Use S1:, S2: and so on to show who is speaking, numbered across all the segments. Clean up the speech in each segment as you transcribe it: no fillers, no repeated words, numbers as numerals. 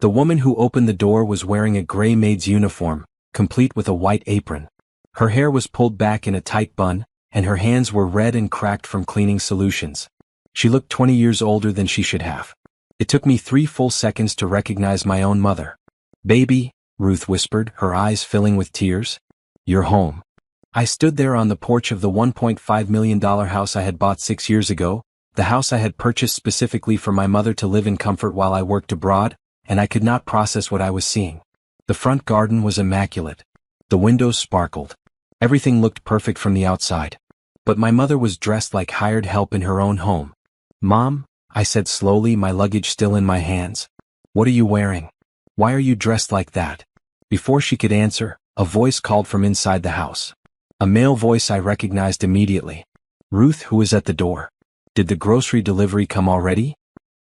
S1: The woman who opened the door was wearing a gray maid's uniform, complete with a white apron. Her hair was pulled back in a tight bun, and her hands were red and cracked from cleaning solutions. She looked 20 years older than she should have. It took me 3 full seconds to recognize my own mother. "Baby," Ruth whispered, her eyes filling with tears. "You're home." I stood there on the porch of the $1.5 million house I had bought 6 years ago, the house I had purchased specifically for my mother to live in comfort while I worked abroad, and I could not process what I was seeing. The front garden was immaculate. The windows sparkled. Everything looked perfect from the outside. But my mother was dressed like hired help in her own home. "Mom," I said slowly, my luggage still in my hands. "What are you wearing? Why are you dressed like that?" Before she could answer, a voice called from inside the house. A male voice I recognized immediately. Ruth, who was at the door. Did the grocery delivery come already?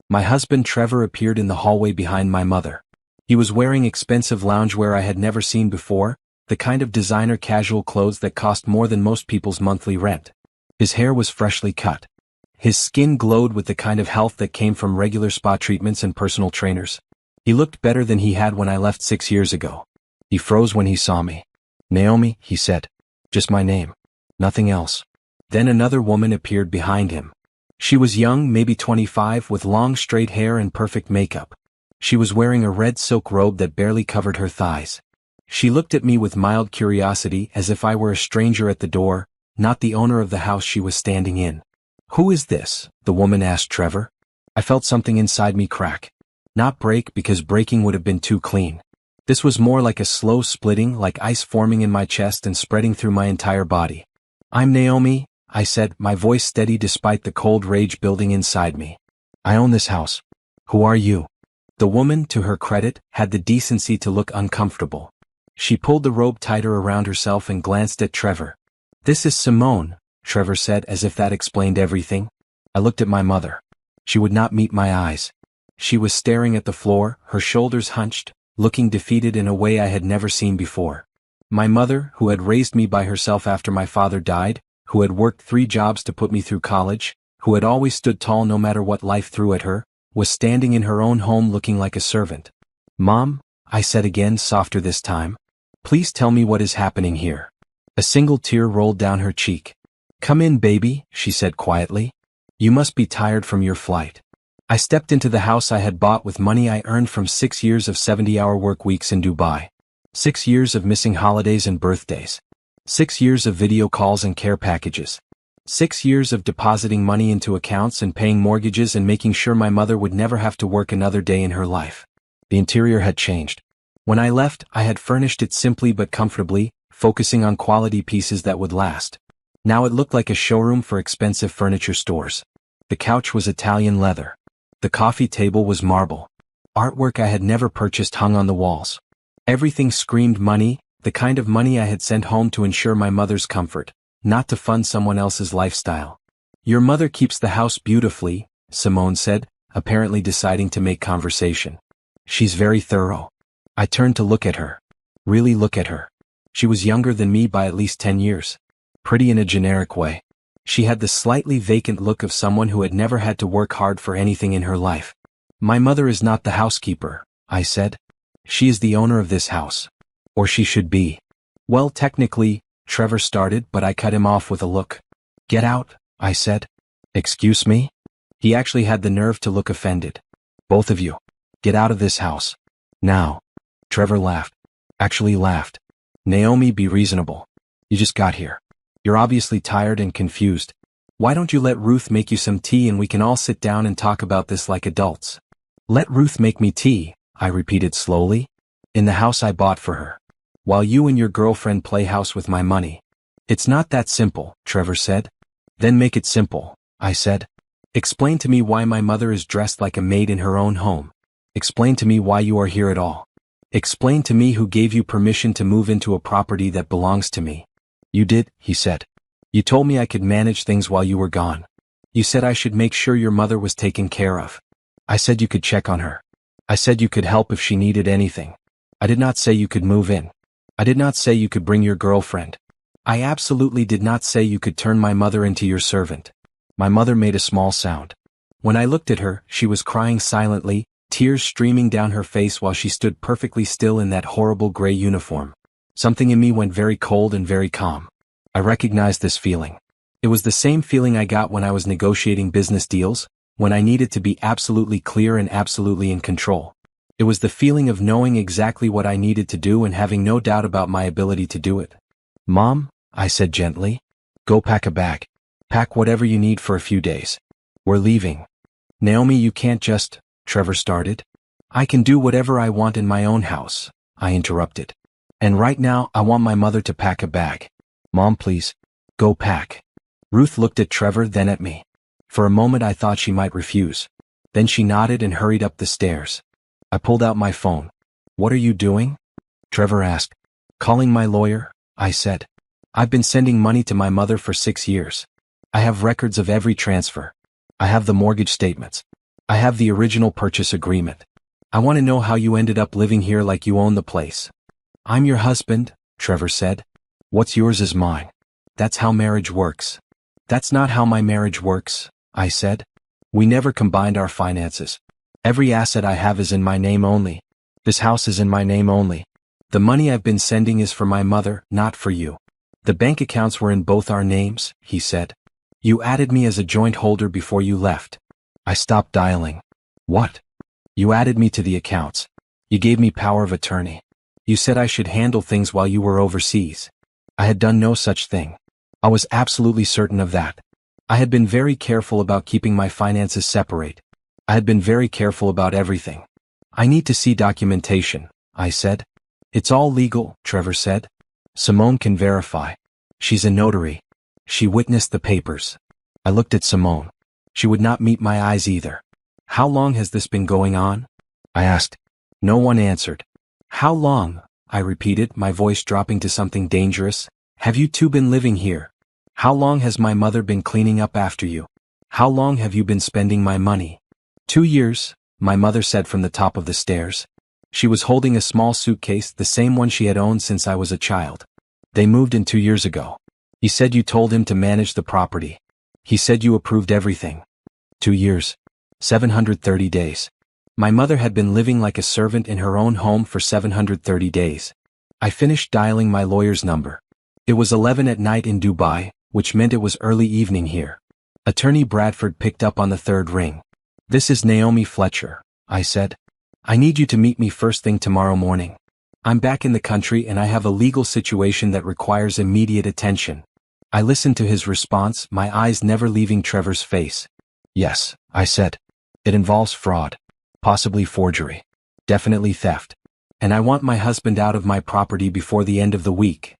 S1: My husband Trevor appeared in the hallway behind my mother. He was wearing expensive loungewear I had never seen before, the kind of designer casual clothes that cost more than most people's monthly rent. His hair was freshly cut. His skin glowed with the kind of health that came from regular spa treatments and personal trainers. He looked better than he had when I left 6 years ago. He froze when he saw me. "Naomi," he said. "Just my name. Nothing else." Then another woman appeared behind him. She was young, maybe 25, with long straight hair and perfect makeup. She was wearing a red silk robe that barely covered her thighs. She looked at me with mild curiosity, as if I were a stranger at the door, not the owner of the house she was standing in. "Who is this?" the woman asked Trevor. I felt something inside me crack. Not break, because breaking would have been too clean. This was more like a slow splitting, like ice forming in my chest and spreading through my entire body. "I'm Naomi," I said, my voice steady despite the cold rage building inside me. "I own this house. Who are you?" The woman, to her credit, had the decency to look uncomfortable. She pulled the robe tighter around herself and glanced at Trevor. "This is Simone," Trevor said, as if that explained everything. I looked at my mother. She would not meet my eyes. She was staring at the floor, her shoulders hunched, looking defeated in a way I had never seen before. My mother, who had raised me by herself after my father died, who had worked 3 jobs to put me through college, who had always stood tall no matter what life threw at her, was standing in her own home looking like a servant. "Mom," I said again, softer this time. "Please tell me what is happening here." A single tear rolled down her cheek. "Come in, baby," she said quietly. "You must be tired from your flight." I stepped into the house I had bought with money I earned from 6 years of 70-hour work weeks in Dubai. 6 years of missing holidays and birthdays. 6 years of video calls and care packages. 6 years of depositing money into accounts and paying mortgages and making sure my mother would never have to work another day in her life. The interior had changed. When I left, I had furnished it simply but comfortably, focusing on quality pieces that would last. Now it looked like a showroom for expensive furniture stores. The couch was Italian leather. The coffee table was marble. Artwork I had never purchased hung on the walls. Everything screamed money, the kind of money I had sent home to ensure my mother's comfort, not to fund someone else's lifestyle. "Your mother keeps the house beautifully," Simone said, apparently deciding to make conversation. "She's very thorough." I turned to look at her. Really look at her. She was younger than me by at least 10 years. Pretty in a generic way. She had the slightly vacant look of someone who had never had to work hard for anything in her life. "My mother is not the housekeeper," I said. "She is the owner of this house. Or she should be." "Well, technically," Trevor started, but I cut him off with a look. "Get out," I said. "Excuse me?" He actually had the nerve to look offended. "Both of you. Get out of this house. Now." Trevor laughed. Actually laughed. "Naomi, be reasonable. You just got here. You're obviously tired and confused. Why don't you let Ruth make you some tea and we can all sit down and talk about this like adults?" "Let Ruth make me tea," I repeated slowly. "In the house I bought for her. While you and your girlfriend play house with my money." "It's not that simple," Trevor said. "Then make it simple," I said. "Explain to me why my mother is dressed like a maid in her own home. Explain to me why you are here at all. Explain to me who gave you permission to move into a property that belongs to me." "You did," he said. "You told me I could manage things while you were gone. You said I should make sure your mother was taken care of. I said you could check on her. I said you could help if she needed anything. I did not say you could move in. I did not say you could bring your girlfriend. I absolutely did not say you could turn my mother into your servant." My mother made a small sound. When I looked at her, she was crying silently, tears streaming down her face while she stood perfectly still in that horrible gray uniform. Something in me went very cold and very calm. I recognized this feeling. It was the same feeling I got when I was negotiating business deals, when I needed to be absolutely clear and absolutely in control. It was the feeling of knowing exactly what I needed to do and having no doubt about my ability to do it. "Mom," I said gently, "go pack a bag. Pack whatever you need for a few days. We're leaving." "Naomi, you can't just," Trevor started. "I can do whatever I want in my own house," I interrupted. "And right now I want my mother to pack a bag." "Mom, please. Go pack." Ruth looked at Trevor, then at me. For a moment I thought she might refuse. Then she nodded and hurried up the stairs. I pulled out my phone. "What are you doing?" Trevor asked. "Calling my lawyer," I said. "I've been sending money to my mother for 6 years. I have records of every transfer. I have the mortgage statements. I have the original purchase agreement. I want to know how you ended up living here like you own the place." "I'm your husband," Trevor said. "What's yours is mine. That's how marriage works." "That's not how my marriage works," I said. "We never combined our finances. Every asset I have is in my name only. This house is in my name only. The money I've been sending is for my mother, not for you. The bank accounts were in both our names," he said. "You added me as a joint holder before you left." I stopped dialing. "What?" "You added me to the accounts. You gave me power of attorney. You said I should handle things while you were overseas. I had done no such thing. I was absolutely certain of that. I had been very careful about keeping my finances separate. I had been very careful about everything." "I need to see documentation," I said. "It's all legal," Trevor said. "Simone can verify. She's a notary. She witnessed the papers." I looked at Simone. She would not meet my eyes either. "How long has this been going on?" I asked. No one answered. "How long?" I repeated, my voice dropping to something dangerous. "Have you two been living here? How long has my mother been cleaning up after you? How long have you been spending my money?" 2 years, my mother said from the top of the stairs. She was holding a small suitcase, the same one she had owned since I was a child. "They moved in 2 years ago. He said you told him to manage the property. He said you approved everything." 2 years. 730 days. My mother had been living like a servant in her own home for 730 days. I finished dialing my lawyer's number. It was 11 at night in Dubai, which meant it was early evening here. Attorney Bradford picked up on the third ring. "This is Naomi Fletcher," I said. "I need you to meet me first thing tomorrow morning. I'm back in the country and I have a legal situation that requires immediate attention." I listened to his response, my eyes never leaving Trevor's face. "Yes," I said. "It involves fraud. Possibly forgery. Definitely theft. And I want my husband out of my property before the end of the week."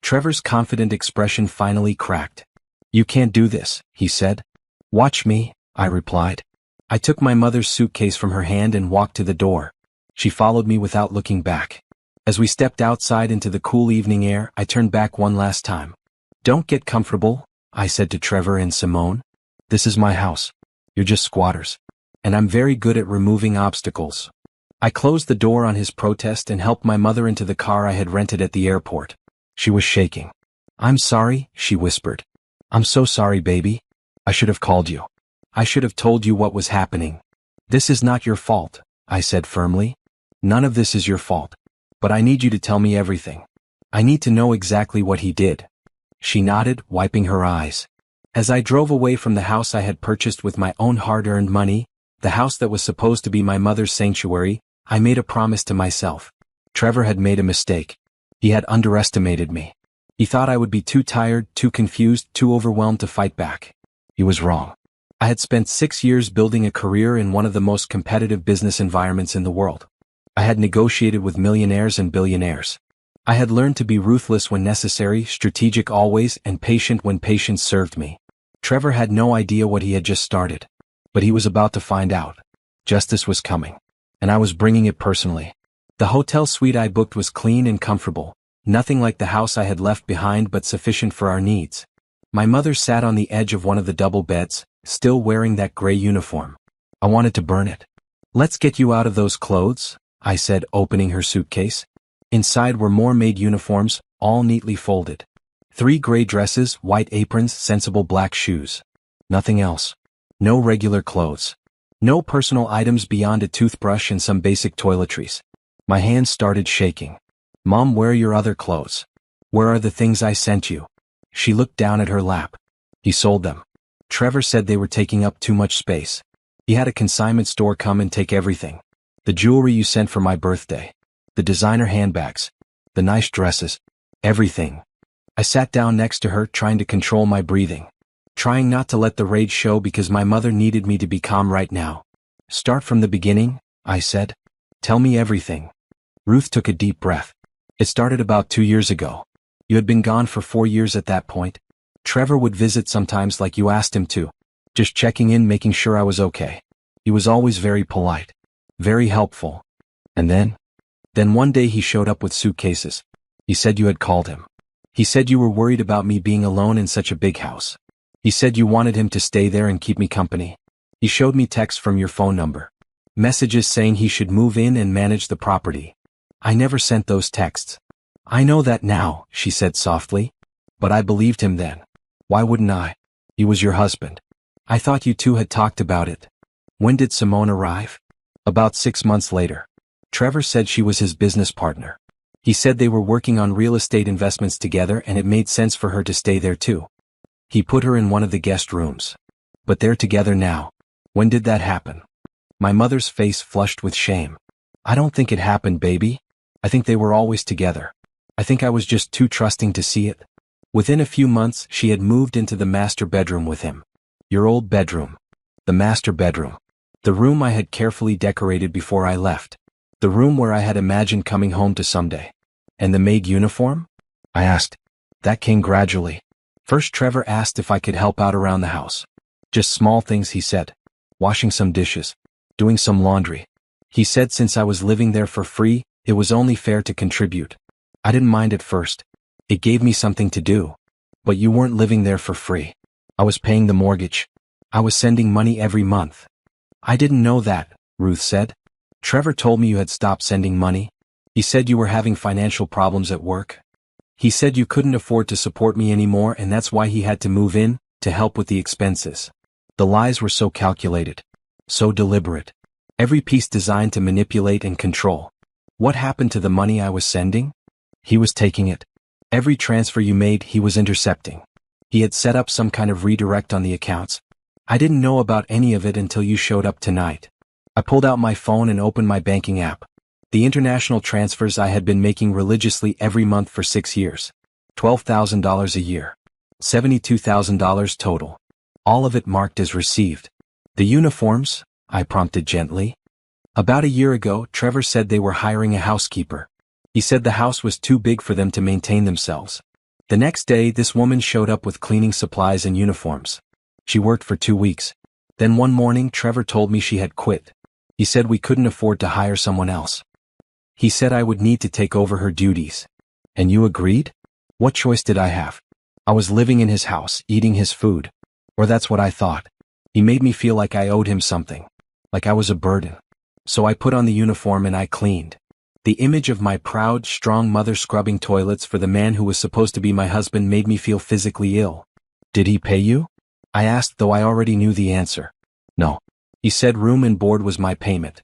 S1: Trevor's confident expression finally cracked. "You can't do this," he said. "Watch me," I replied. I took my mother's suitcase from her hand and walked to the door. She followed me without looking back. As we stepped outside into the cool evening air, I turned back one last time. "Don't get comfortable," I said to Trevor and Simone. "This is my house. You're just squatters. And I'm very good at removing obstacles." I closed the door on his protest and helped my mother into the car I had rented at the airport. She was shaking. "I'm sorry," she whispered. "I'm so sorry, baby. I should have called you. I should have told you what was happening." "This is not your fault," I said firmly. "None of this is your fault. But I need you to tell me everything. I need to know exactly what he did." She nodded, wiping her eyes. As I drove away from the house I had purchased with my own hard-earned money, the house that was supposed to be my mother's sanctuary, I made a promise to myself. Trevor had made a mistake. He had underestimated me. He thought I would be too tired, too confused, too overwhelmed to fight back. He was wrong. I had spent 6 years building a career in one of the most competitive business environments in the world. I had negotiated with millionaires and billionaires. I had learned to be ruthless when necessary, strategic always, and patient when patience served me. Trevor had no idea what he had just started. But he was about to find out. Justice was coming. And I was bringing it personally. The hotel suite I booked was clean and comfortable, nothing like the house I had left behind but sufficient for our needs. My mother sat on the edge of one of the double beds, still wearing that gray uniform. I wanted to burn it. "Let's get you out of those clothes," I said, opening her suitcase. Inside were more Maid uniforms, all neatly folded. 3 gray dresses, white aprons, sensible black shoes. Nothing else. No regular clothes. No personal items beyond a toothbrush and some basic toiletries. My hands started shaking. Mom, where are your other clothes? Where are the things I sent you? She looked down at her lap. He sold them. Trevor said they were taking up too much space. He had a consignment store come and take everything. The jewelry you sent for my birthday. The designer handbags. The nice dresses. Everything. I sat down next to her, trying to control my breathing. Trying not to let the rage show because my mother needed me to be calm right now. Start from the beginning, I said. Tell me everything. Ruth took a deep breath. It started about 2 years ago. You had been gone for 4 years at that point. Trevor would visit sometimes like you asked him to. Just checking in, making sure I was okay. He was always very polite. Very helpful. And then one day he showed up with suitcases. He said you had called him. He said you were worried about me being alone in such a big house. He said you wanted him to stay there and keep me company. He showed me texts from your phone number. Messages saying he should move in and manage the property. I never sent those texts. I know that now, she said softly. But I believed him then. Why wouldn't I? He was your husband. I thought you two had talked about it. When did Simone arrive? About 6 months later. Trevor said she was his business partner. He said they were working on real estate investments together and it made sense for her to stay there too. He put her in one of the guest rooms. But they're together now. When did that happen? My mother's face flushed with shame. I don't think it happened, baby. I think they were always together. I think I was just too trusting to see it. Within a few months, she had moved into the master bedroom with him. Your old bedroom. The master bedroom. The room I had carefully decorated before I left. The room where I had imagined coming home to someday. And the maid uniform? I asked. That came gradually. First, Trevor asked if I could help out around the house. Just small things, he said. Washing some dishes. Doing some laundry. He said since I was living there for free, it was only fair to contribute. I didn't mind at first. It gave me something to do. But you weren't living there for free. I was paying the mortgage. I was sending money every month. I didn't know that, Ruth said. Trevor told me you had stopped sending money. He said you were having financial problems at work. He said you couldn't afford to support me anymore and that's why he had to move in, to help with the expenses. The lies were so calculated. So deliberate. Every piece designed to manipulate and control. What happened to the money I was sending? He was taking it. Every transfer you made, he was intercepting. He had set up some kind of redirect on the accounts. I didn't know about any of it until you showed up tonight. I pulled out my phone and opened my banking app. The international transfers I had been making religiously every month for 6 years. $12,000 a year. $72,000 total. All of it marked as received. The uniforms? I prompted gently. About a year ago, Trevor said they were hiring a housekeeper. He said the house was too big for them to maintain themselves. The next day, this woman showed up with cleaning supplies and uniforms. She worked for 2 weeks. Then one morning, Trevor told me she had quit. He said we couldn't afford to hire someone else. He said I would need to take over her duties. And you agreed? What choice did I have? I was living in his house, eating his food. Or that's what I thought. He made me feel like I owed him something. Like I was a burden. So I put on the uniform and I cleaned. The image of my proud, strong mother scrubbing toilets for the man who was supposed to be my husband made me feel physically ill. Did he pay you? I asked, though I already knew the answer. No. He said room and board was my payment.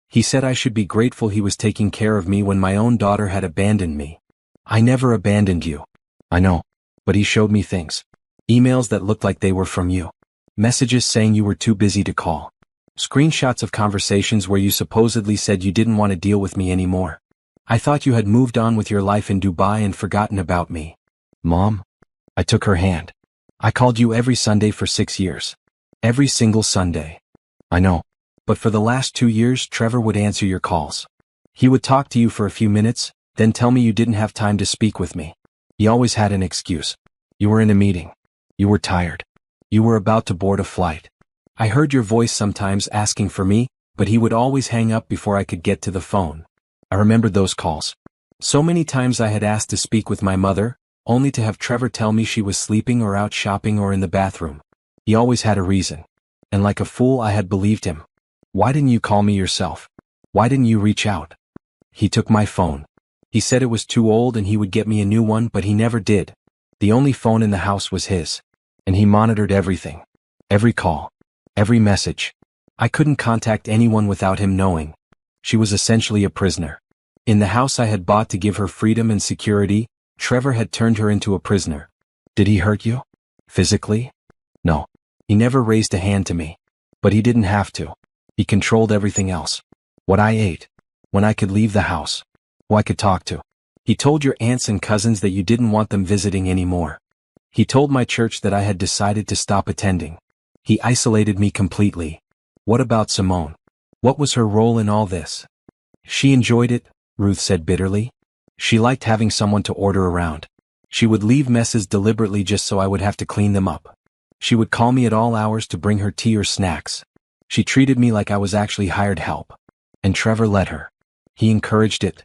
S1: He said I should be grateful he was taking care of me when my own daughter had abandoned me. I never abandoned you. I know. But he showed me things. Emails that looked like they were from you. Messages saying you were too busy to call. Screenshots of conversations where you supposedly said you didn't want to deal with me anymore. I thought you had moved on with your life in Dubai and forgotten about me. Mom? I took her hand. I called you every Sunday for 6 years. Every single Sunday. I know. But for the last 2 years, Trevor would answer your calls. He would talk to you for a few minutes, then tell me you didn't have time to speak with me. He always had an excuse. You were in a meeting. You were tired. You were about to board a flight. I heard your voice sometimes asking for me, but he would always hang up before I could get to the phone. I remembered those calls. So many times I had asked to speak with my mother, only to have Trevor tell me she was sleeping or out shopping or in the bathroom. He always had a reason. And like a fool I had believed him. Why didn't you call me yourself? Why didn't you reach out? He took my phone. He said it was too old and he would get me a new one, but he never did. The only phone in the house was his. And he monitored everything. Every call. Every message. I couldn't contact anyone without him knowing. She was essentially a prisoner. In the house I had bought to give her freedom and security, Trevor had turned her into a prisoner. Did he hurt you? Physically? No. He never raised a hand to me. But he didn't have to. He controlled everything else. What I ate. When I could leave the house. Who I could talk to. He told your aunts and cousins that you didn't want them visiting anymore. He told my church that I had decided to stop attending. He isolated me completely. What about Simone? What was her role in all this? She enjoyed it, Ruth said bitterly. She liked having someone to order around. She would leave messes deliberately just so I would have to clean them up. She would call me at all hours to bring her tea or snacks. She treated me like I was actually hired help. And Trevor let her. He encouraged it.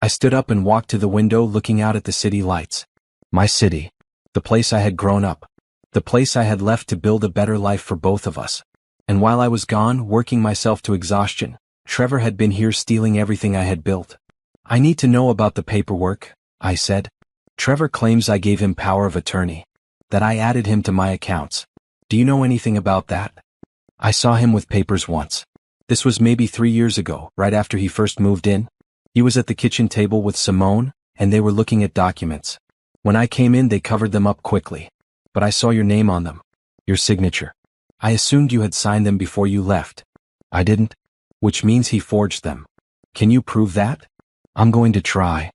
S1: I stood up and walked to the window looking out at the city lights. My city. The place I had grown up. The place I had left to build a better life for both of us. And while I was gone, working myself to exhaustion, Trevor had been here stealing everything I had built. I need to know about the paperwork, I said. Trevor claims I gave him power of attorney. That I added him to my accounts. Do you know anything about that? I saw him with papers once. This was maybe 3 years ago, right after he first moved in. He was at the kitchen table with Simone, and they were looking at documents. When I came in, they covered them up quickly. But I saw your name on them. Your signature. I assumed you had signed them before you left. I didn't. Which means he forged them. Can you prove that? I'm going to try.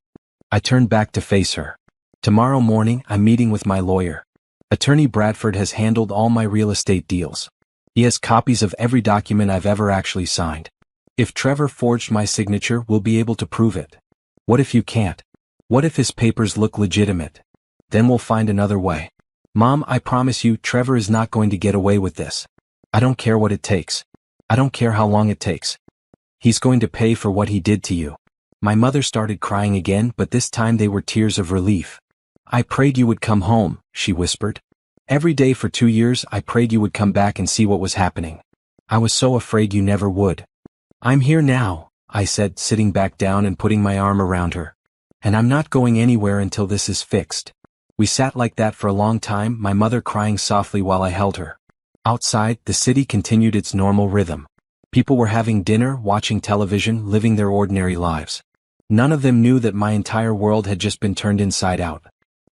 S1: I turned back to face her. Tomorrow morning, I'm meeting with my lawyer. Attorney Bradford has handled all my real estate deals. He has copies of every document I've ever actually signed. If Trevor forged my signature, we'll be able to prove it. What if you can't? What if his papers look legitimate? Then we'll find another way. Mom, I promise you, Trevor is not going to get away with this. I don't care what it takes. I don't care how long it takes. He's going to pay for what he did to you. My mother started crying again, but this time they were tears of relief. I prayed you would come home, she whispered. Every day for 2 years I prayed you would come back and see what was happening. I was so afraid you never would. I'm here now, I said, sitting back down and putting my arm around her. And I'm not going anywhere until this is fixed. We sat like that for a long time, my mother crying softly while I held her. Outside, the city continued its normal rhythm. People were having dinner, watching television, living their ordinary lives. None of them knew that my entire world had just been turned inside out.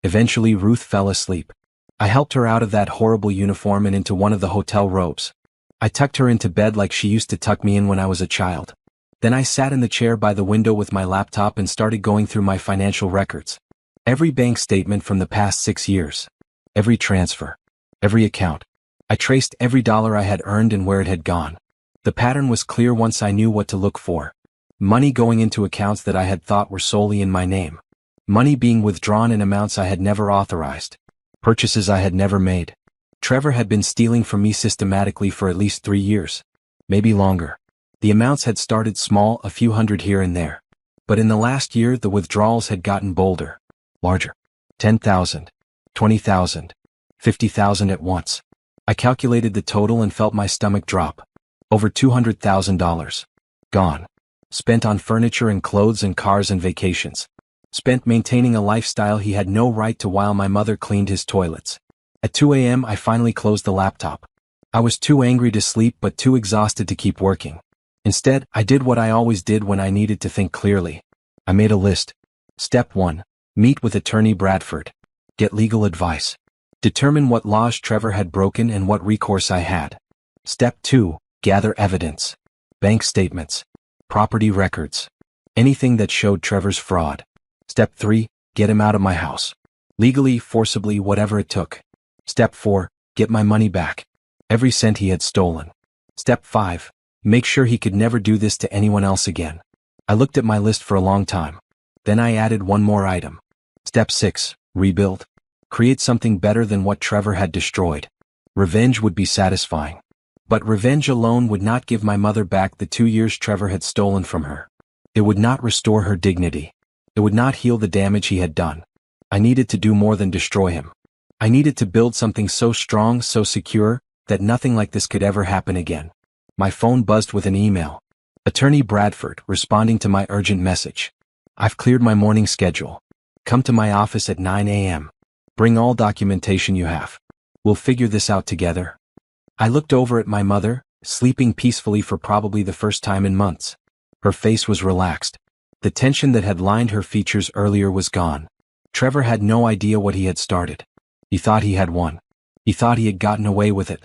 S1: Eventually Ruth fell asleep. I helped her out of that horrible uniform and into one of the hotel robes. I tucked her into bed like she used to tuck me in when I was a child. Then I sat in the chair by the window with my laptop and started going through my financial records. Every bank statement from the past 6 years. Every transfer. Every account. I traced every dollar I had earned and where it had gone. The pattern was clear once I knew what to look for. Money going into accounts that I had thought were solely in my name. Money being withdrawn in amounts I had never authorized. Purchases I had never made. Trevor had been stealing from me systematically for at least 3 years. Maybe longer. The amounts had started small, a few hundred here and there. But in the last year the withdrawals had gotten bolder. Larger. 10,000. 20,000. 50,000 at once. I calculated the total and felt my stomach drop. Over $200,000. Gone. Spent on furniture and clothes and cars and vacations. Spent maintaining a lifestyle he had no right to while my mother cleaned his toilets. At 2 a.m. I finally closed the laptop. I was too angry to sleep but too exhausted to keep working. Instead, I did what I always did when I needed to think clearly. I made a list. Step 1. Meet with Attorney Bradford. Get legal advice. Determine what laws Trevor had broken and what recourse I had. Step 2. Gather evidence. Bank statements. Property records. Anything that showed Trevor's fraud. Step 3. Get him out of my house. Legally, forcibly, whatever it took. Step 4. Get my money back. Every cent he had stolen. Step 5. Make sure he could never do this to anyone else again. I looked at my list for a long time. Then I added one more item. Step 6. Rebuild. Create something better than what Trevor had destroyed. Revenge would be satisfying. But revenge alone would not give my mother back the 2 years Trevor had stolen from her. It would not restore her dignity. It would not heal the damage he had done. I needed to do more than destroy him. I needed to build something so strong, so secure, that nothing like this could ever happen again. My phone buzzed with an email. Attorney Bradford, responding to my urgent message. I've cleared my morning schedule. Come to my office at 9 a.m. Bring all documentation you have. We'll figure this out together. I looked over at my mother, sleeping peacefully for probably the first time in months. Her face was relaxed. The tension that had lined her features earlier was gone. Trevor had no idea what he had started. He thought he had won. He thought he had gotten away with it.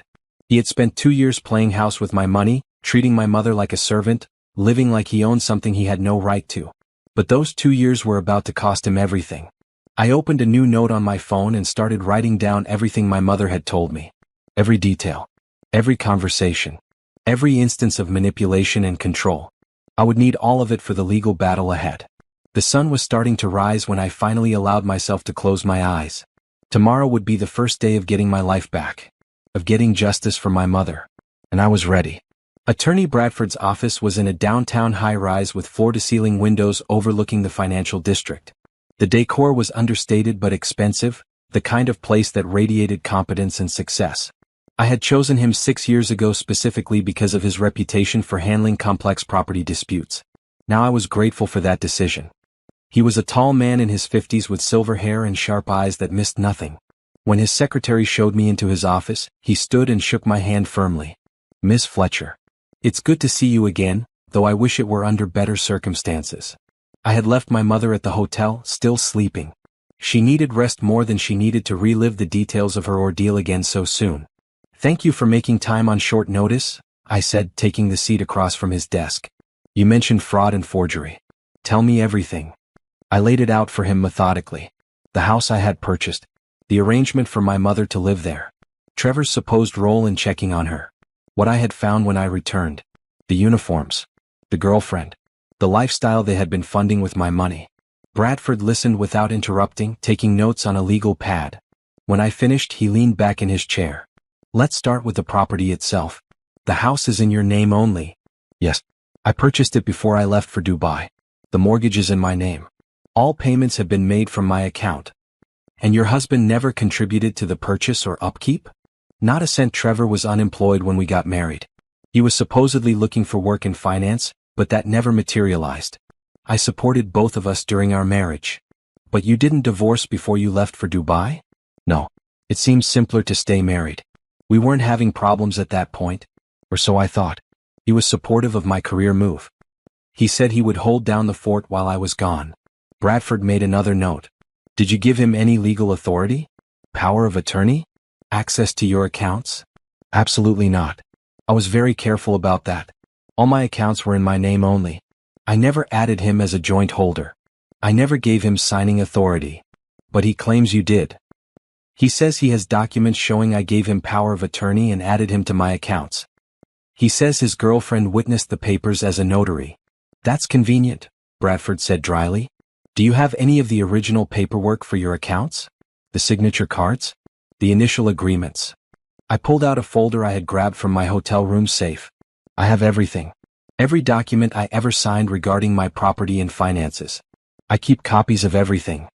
S1: He had spent 2 years playing house with my money, treating my mother like a servant, living like he owned something he had no right to. But those 2 years were about to cost him everything. I opened a new note on my phone and started writing down everything my mother had told me. Every detail. Every conversation. Every instance of manipulation and control. I would need all of it for the legal battle ahead. The sun was starting to rise when I finally allowed myself to close my eyes. Tomorrow would be the first day of getting my life back. Of getting justice for my mother. And I was ready. Attorney Bradford's office was in a downtown high-rise with floor-to-ceiling windows overlooking the financial district. The decor was understated but expensive, the kind of place that radiated competence and success. I had chosen him 6 years ago specifically because of his reputation for handling complex property disputes. Now I was grateful for that decision. He was a tall man in his 50s with silver hair and sharp eyes that missed nothing. When his secretary showed me into his office, he stood and shook my hand firmly. "Miss Fletcher. It's good to see you again, though I wish it were under better circumstances." I had left my mother at the hotel, still sleeping. She needed rest more than she needed to relive the details of her ordeal again so soon. "Thank you for making time on short notice," I said, taking the seat across from his desk. "You mentioned fraud and forgery. Tell me everything." I laid it out for him methodically. The house I had purchased. The arrangement for my mother to live there. Trevor's supposed role in checking on her. What I had found when I returned. The uniforms. The girlfriend. The lifestyle they had been funding with my money. Bradford listened without interrupting, taking notes on a legal pad. When I finished, he leaned back in his chair. "Let's start with the property itself. The house is in your name only." "Yes. I purchased it before I left for Dubai. The mortgage is in my name. All payments have been made from my account." "And your husband never contributed to the purchase or upkeep?" "Not a cent." Trevor was unemployed when we got married. He was supposedly looking for work in finance, but that never materialized. I supported both of us during our marriage. "But you didn't divorce before you left for Dubai?" "No. It seemed simpler to stay married. We weren't having problems at that point, or so I thought." He was supportive of my career move. He said he would hold down the fort while I was gone. Bradford made another note. "Did you give him any legal authority? Power of attorney? Access to your accounts?" "Absolutely not. I was very careful about that. All my accounts were in my name only. I never added him as a joint holder. I never gave him signing authority." "But he claims you did." "He says he has documents showing I gave him power of attorney and added him to my accounts. He says his girlfriend witnessed the papers as a notary." "That's convenient," Bradford said dryly. "Do you have any of the original paperwork for your accounts? The signature cards? The initial agreements?" I pulled out a folder I had grabbed from my hotel room safe. "I have everything. Every document I ever signed regarding my property and finances. I keep copies of everything."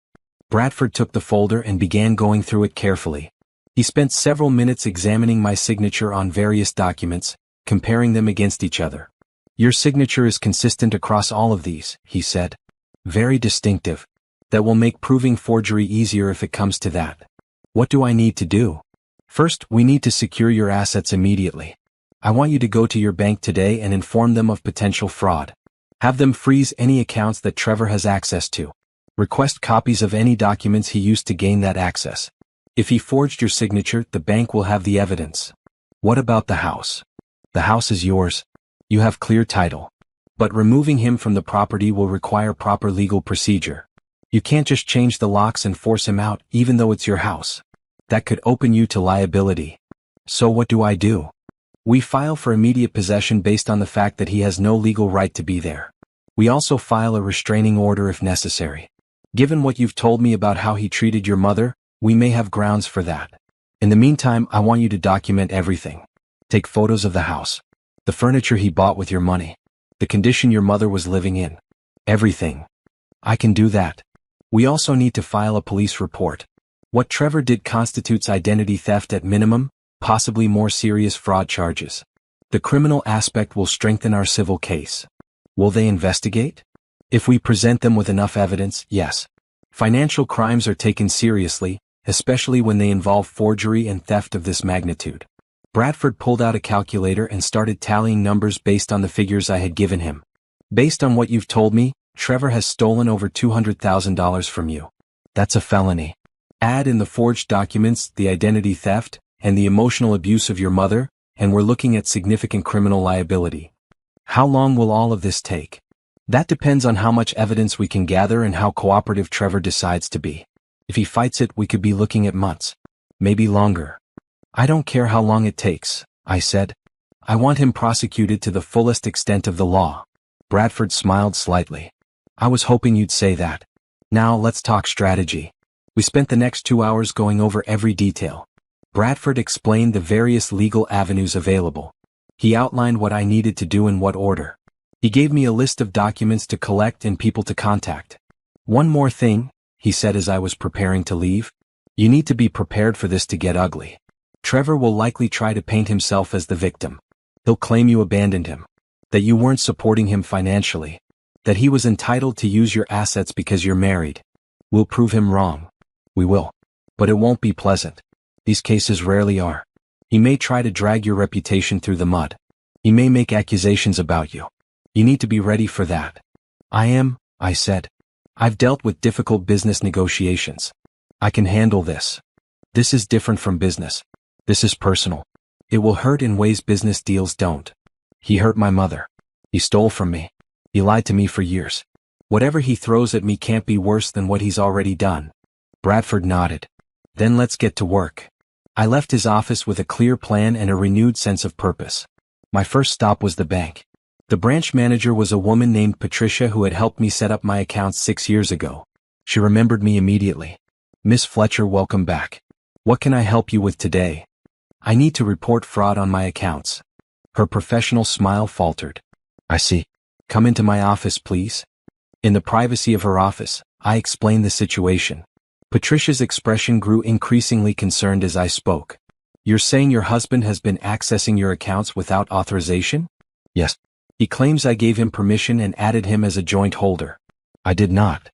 S1: Bradford took the folder and began going through it carefully. He spent several minutes examining my signature on various documents, comparing them against each other. "Your signature is consistent across all of these," he said. "Very distinctive. That will make proving forgery easier if it comes to that. What do I need to do?" "First, we need to secure your assets immediately. I want you to go to your bank today and inform them of potential fraud. Have them freeze any accounts that Trevor has access to. Request copies of any documents he used to gain that access. If he forged your signature, the bank will have the evidence." "What about the house?" "The house is yours. You have clear title. But removing him from the property will require proper legal procedure. You can't just change the locks and force him out, even though it's your house. That could open you to liability. So what do I do?" "We file for immediate possession based on the fact that he has no legal right to be there. We also file a restraining order if necessary. Given what you've told me about how he treated your mother, we may have grounds for that. In the meantime, I want you to document everything. Take photos of the house. The furniture he bought with your money. The condition your mother was living in. Everything." "I can do that. We also need to file a police report. What Trevor did constitutes identity theft at minimum, possibly more serious fraud charges. The criminal aspect will strengthen our civil case." "Will they investigate?" "If we present them with enough evidence, yes. Financial crimes are taken seriously, especially when they involve forgery and theft of this magnitude. Bradford pulled out a calculator and started tallying numbers based on the figures I had given him. Based on what you've told me, Trevor has stolen over $200,000 from you. That's a felony. Add in the forged documents, the identity theft, and the emotional abuse of your mother, and we're looking at significant criminal liability. How long will all of this take? That depends on how much evidence we can gather and how cooperative Trevor decides to be. If he fights it, we could be looking at months. Maybe longer. I don't care how long it takes, I said. I want him prosecuted to the fullest extent of the law. Bradford smiled slightly. I was hoping you'd say that. Now let's talk strategy. We spent the next 2 hours going over every detail. Bradford explained the various legal avenues available. He outlined what I needed to do in what order. He gave me a list of documents to collect and people to contact. One more thing, he said as I was preparing to leave. You need to be prepared for this to get ugly. Trevor will likely try to paint himself as the victim. He'll claim you abandoned him. That you weren't supporting him financially. That he was entitled to use your assets because you're married. We'll prove him wrong. We will. But it won't be pleasant. These cases rarely are. He may try to drag your reputation through the mud. He may make accusations about you. You need to be ready for that. I am, I said. I've dealt with difficult business negotiations. I can handle this. This is different from business. This is personal. It will hurt in ways business deals don't. He hurt my mother. He stole from me. He lied to me for years. Whatever he throws at me can't be worse than what he's already done. Bradford nodded. Then let's get to work. I left his office with a clear plan and a renewed sense of purpose. My first stop was the bank. The branch manager was a woman named Patricia who had helped me set up my accounts 6 years ago. She remembered me immediately. Miss Fletcher, welcome back. What can I help you with today? I need to report fraud on my accounts. Her professional smile faltered. I see. Come into my office, please. In the privacy of her office, I explained the situation. Patricia's expression grew increasingly concerned as I spoke. You're saying your husband has been accessing your accounts without authorization? Yes. He claims I gave him permission and added him as a joint holder. I did not.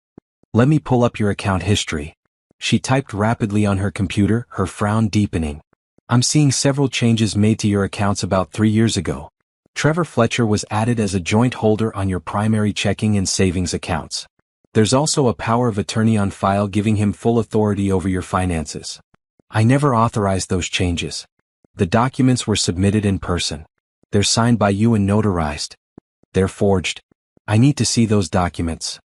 S1: Let me pull up your account history. She typed rapidly on her computer, her frown deepening. I'm seeing several changes made to your accounts about 3 years ago. Trevor Fletcher was added as a joint holder on your primary checking and savings accounts. There's also a power of attorney on file giving him full authority over your finances. I never authorized those changes. The documents were submitted in person. They're signed by you and notarized. They're forged. I need to see those documents.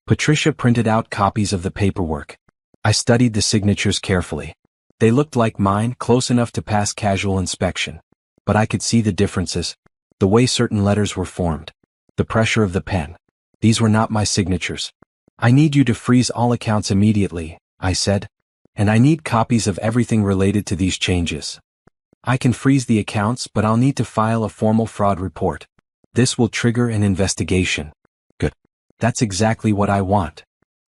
S1: Patricia printed out copies of the paperwork. I studied the signatures carefully. They looked like mine, close enough to pass casual inspection. But I could see the differences. The way certain letters were formed. The pressure of the pen. These were not my signatures. I need you to freeze all accounts immediately, I said. And I need copies of everything related to these changes. I can freeze the accounts, but I'll need to file a formal fraud report. This will trigger an investigation. Good. That's exactly what I want.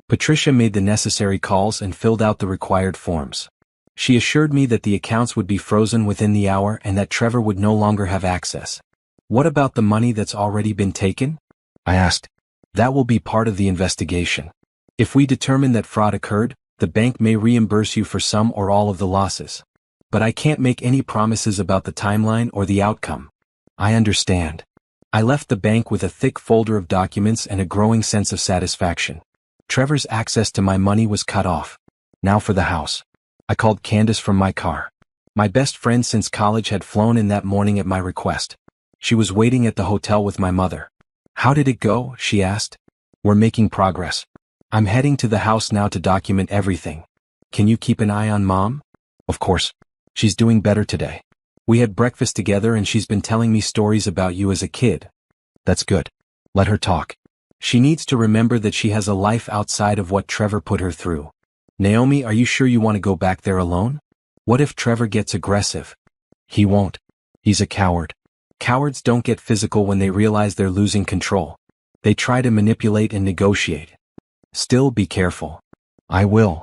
S1: Patricia made the necessary calls and filled out the required forms. She assured me that the accounts would be frozen within the hour and that Trevor would no longer have access. What about the money that's already been taken? I asked. That will be part of the investigation. If we determine that fraud occurred, the bank may reimburse you for some or all of the losses. But I can't make any promises about the timeline or the outcome. I understand. I left the bank with a thick folder of documents and a growing sense of satisfaction. Trevor's access to my money was cut off. Now for the house. I called Candace from my car. My best friend since college had flown in that morning at my request. She was waiting at the hotel with my mother. How did it go? She asked. We're making progress. I'm heading to the house now to document everything. Can you keep an eye on Mom? Of course. She's doing better today. We had breakfast together and she's been telling me stories about you as a kid. That's good. Let her talk. She needs to remember that she has a life outside of what Trevor put her through. Naomi, are you sure you want to go back there alone? What if Trevor gets aggressive? He won't. He's a coward. Cowards don't get physical when they realize they're losing control. They try to manipulate and negotiate. Still, be careful. I will.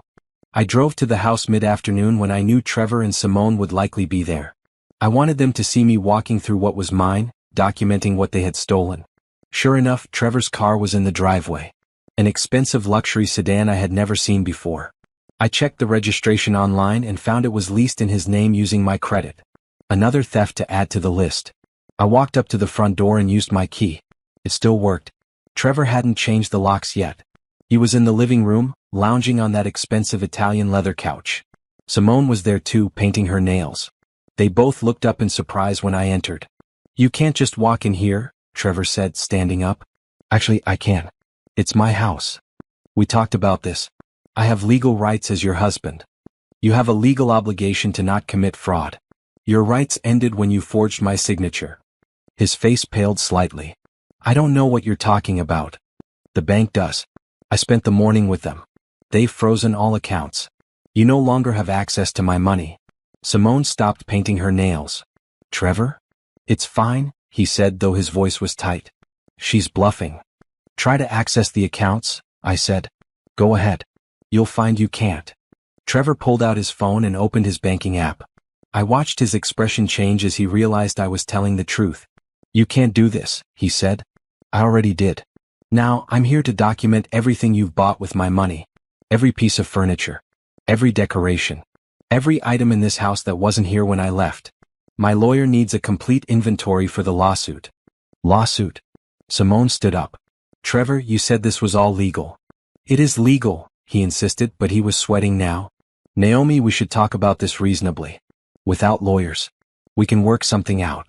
S1: I drove to the house mid-afternoon when I knew Trevor and Simone would likely be there. I wanted them to see me walking through what was mine, documenting what they had stolen. Sure enough, Trevor's car was in the driveway. An expensive luxury sedan I had never seen before. I checked the registration online and found it was leased in his name using my credit. Another theft to add to the list. I walked up to the front door and used my key. It still worked. Trevor hadn't changed the locks yet. He was in the living room, lounging on that expensive Italian leather couch. Simone was there too, painting her nails. They both looked up in surprise when I entered. "You can't just walk in here," Trevor said, standing up. "Actually, I can. It's my house. We talked about this. I have legal rights as your husband. You have a legal obligation to not commit fraud. Your rights ended when you forged my signature." His face paled slightly. "I don't know what you're talking about." "The bank does. I spent the morning with them. They've frozen all accounts. You no longer have access to my money." Simone stopped painting her nails. "Trevor? It's fine," he said, though his voice was tight. "She's bluffing." "Try to access the accounts," I said. "Go ahead. You'll find you can't." Trevor pulled out his phone and opened his banking app. I watched his expression change as he realized I was telling the truth. "You can't do this," he said. "I already did. Now, I'm here to document everything you've bought with my money. Every piece of furniture. Every decoration. Every item in this house that wasn't here when I left. My lawyer needs a complete inventory for the lawsuit." "Lawsuit?" Simone stood up. "Trevor, you said this was all legal." "It is legal," he insisted, but he was sweating now. "Naomi, we should talk about this reasonably. Without lawyers. We can work something out."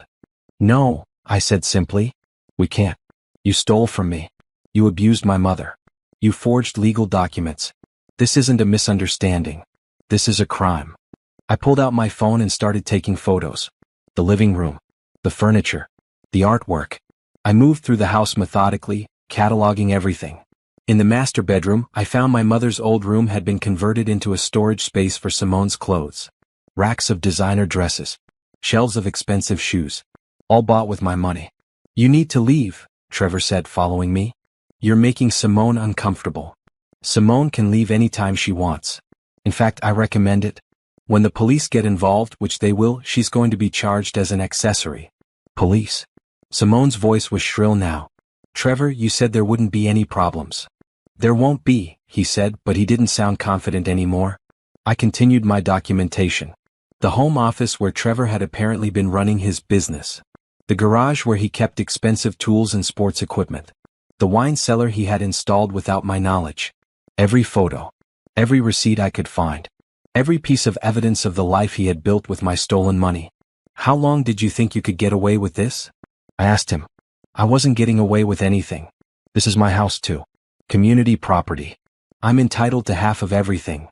S1: "No," I said simply. "We can't. You stole from me. You abused my mother. You forged legal documents. This isn't a misunderstanding. This is a crime." I pulled out my phone and started taking photos. The living room. The furniture. The artwork. I moved through the house methodically, cataloging everything. In the master bedroom, I found my mother's old room had been converted into a storage space for Simone's clothes. Racks of designer dresses. Shelves of expensive shoes. All bought with my money. "You need to leave," Trevor said, following me. "You're making Simone uncomfortable." "Simone can leave anytime she wants. In fact, I recommend it. When the police get involved, which they will, she's going to be charged as an accessory." "Police?" Simone's voice was shrill now. "Trevor, you said there wouldn't be any problems." "There won't be," he said, but he didn't sound confident anymore. I continued my documentation. The home office where Trevor had apparently been running his business. The garage where he kept expensive tools and sports equipment. The wine cellar he had installed without my knowledge. Every photo. Every receipt I could find. Every piece of evidence of the life he had built with my stolen money. "How long did you think you could get away with this?" I asked him. "I wasn't getting away with anything. This is my house too. Community property. I'm entitled to half of everything."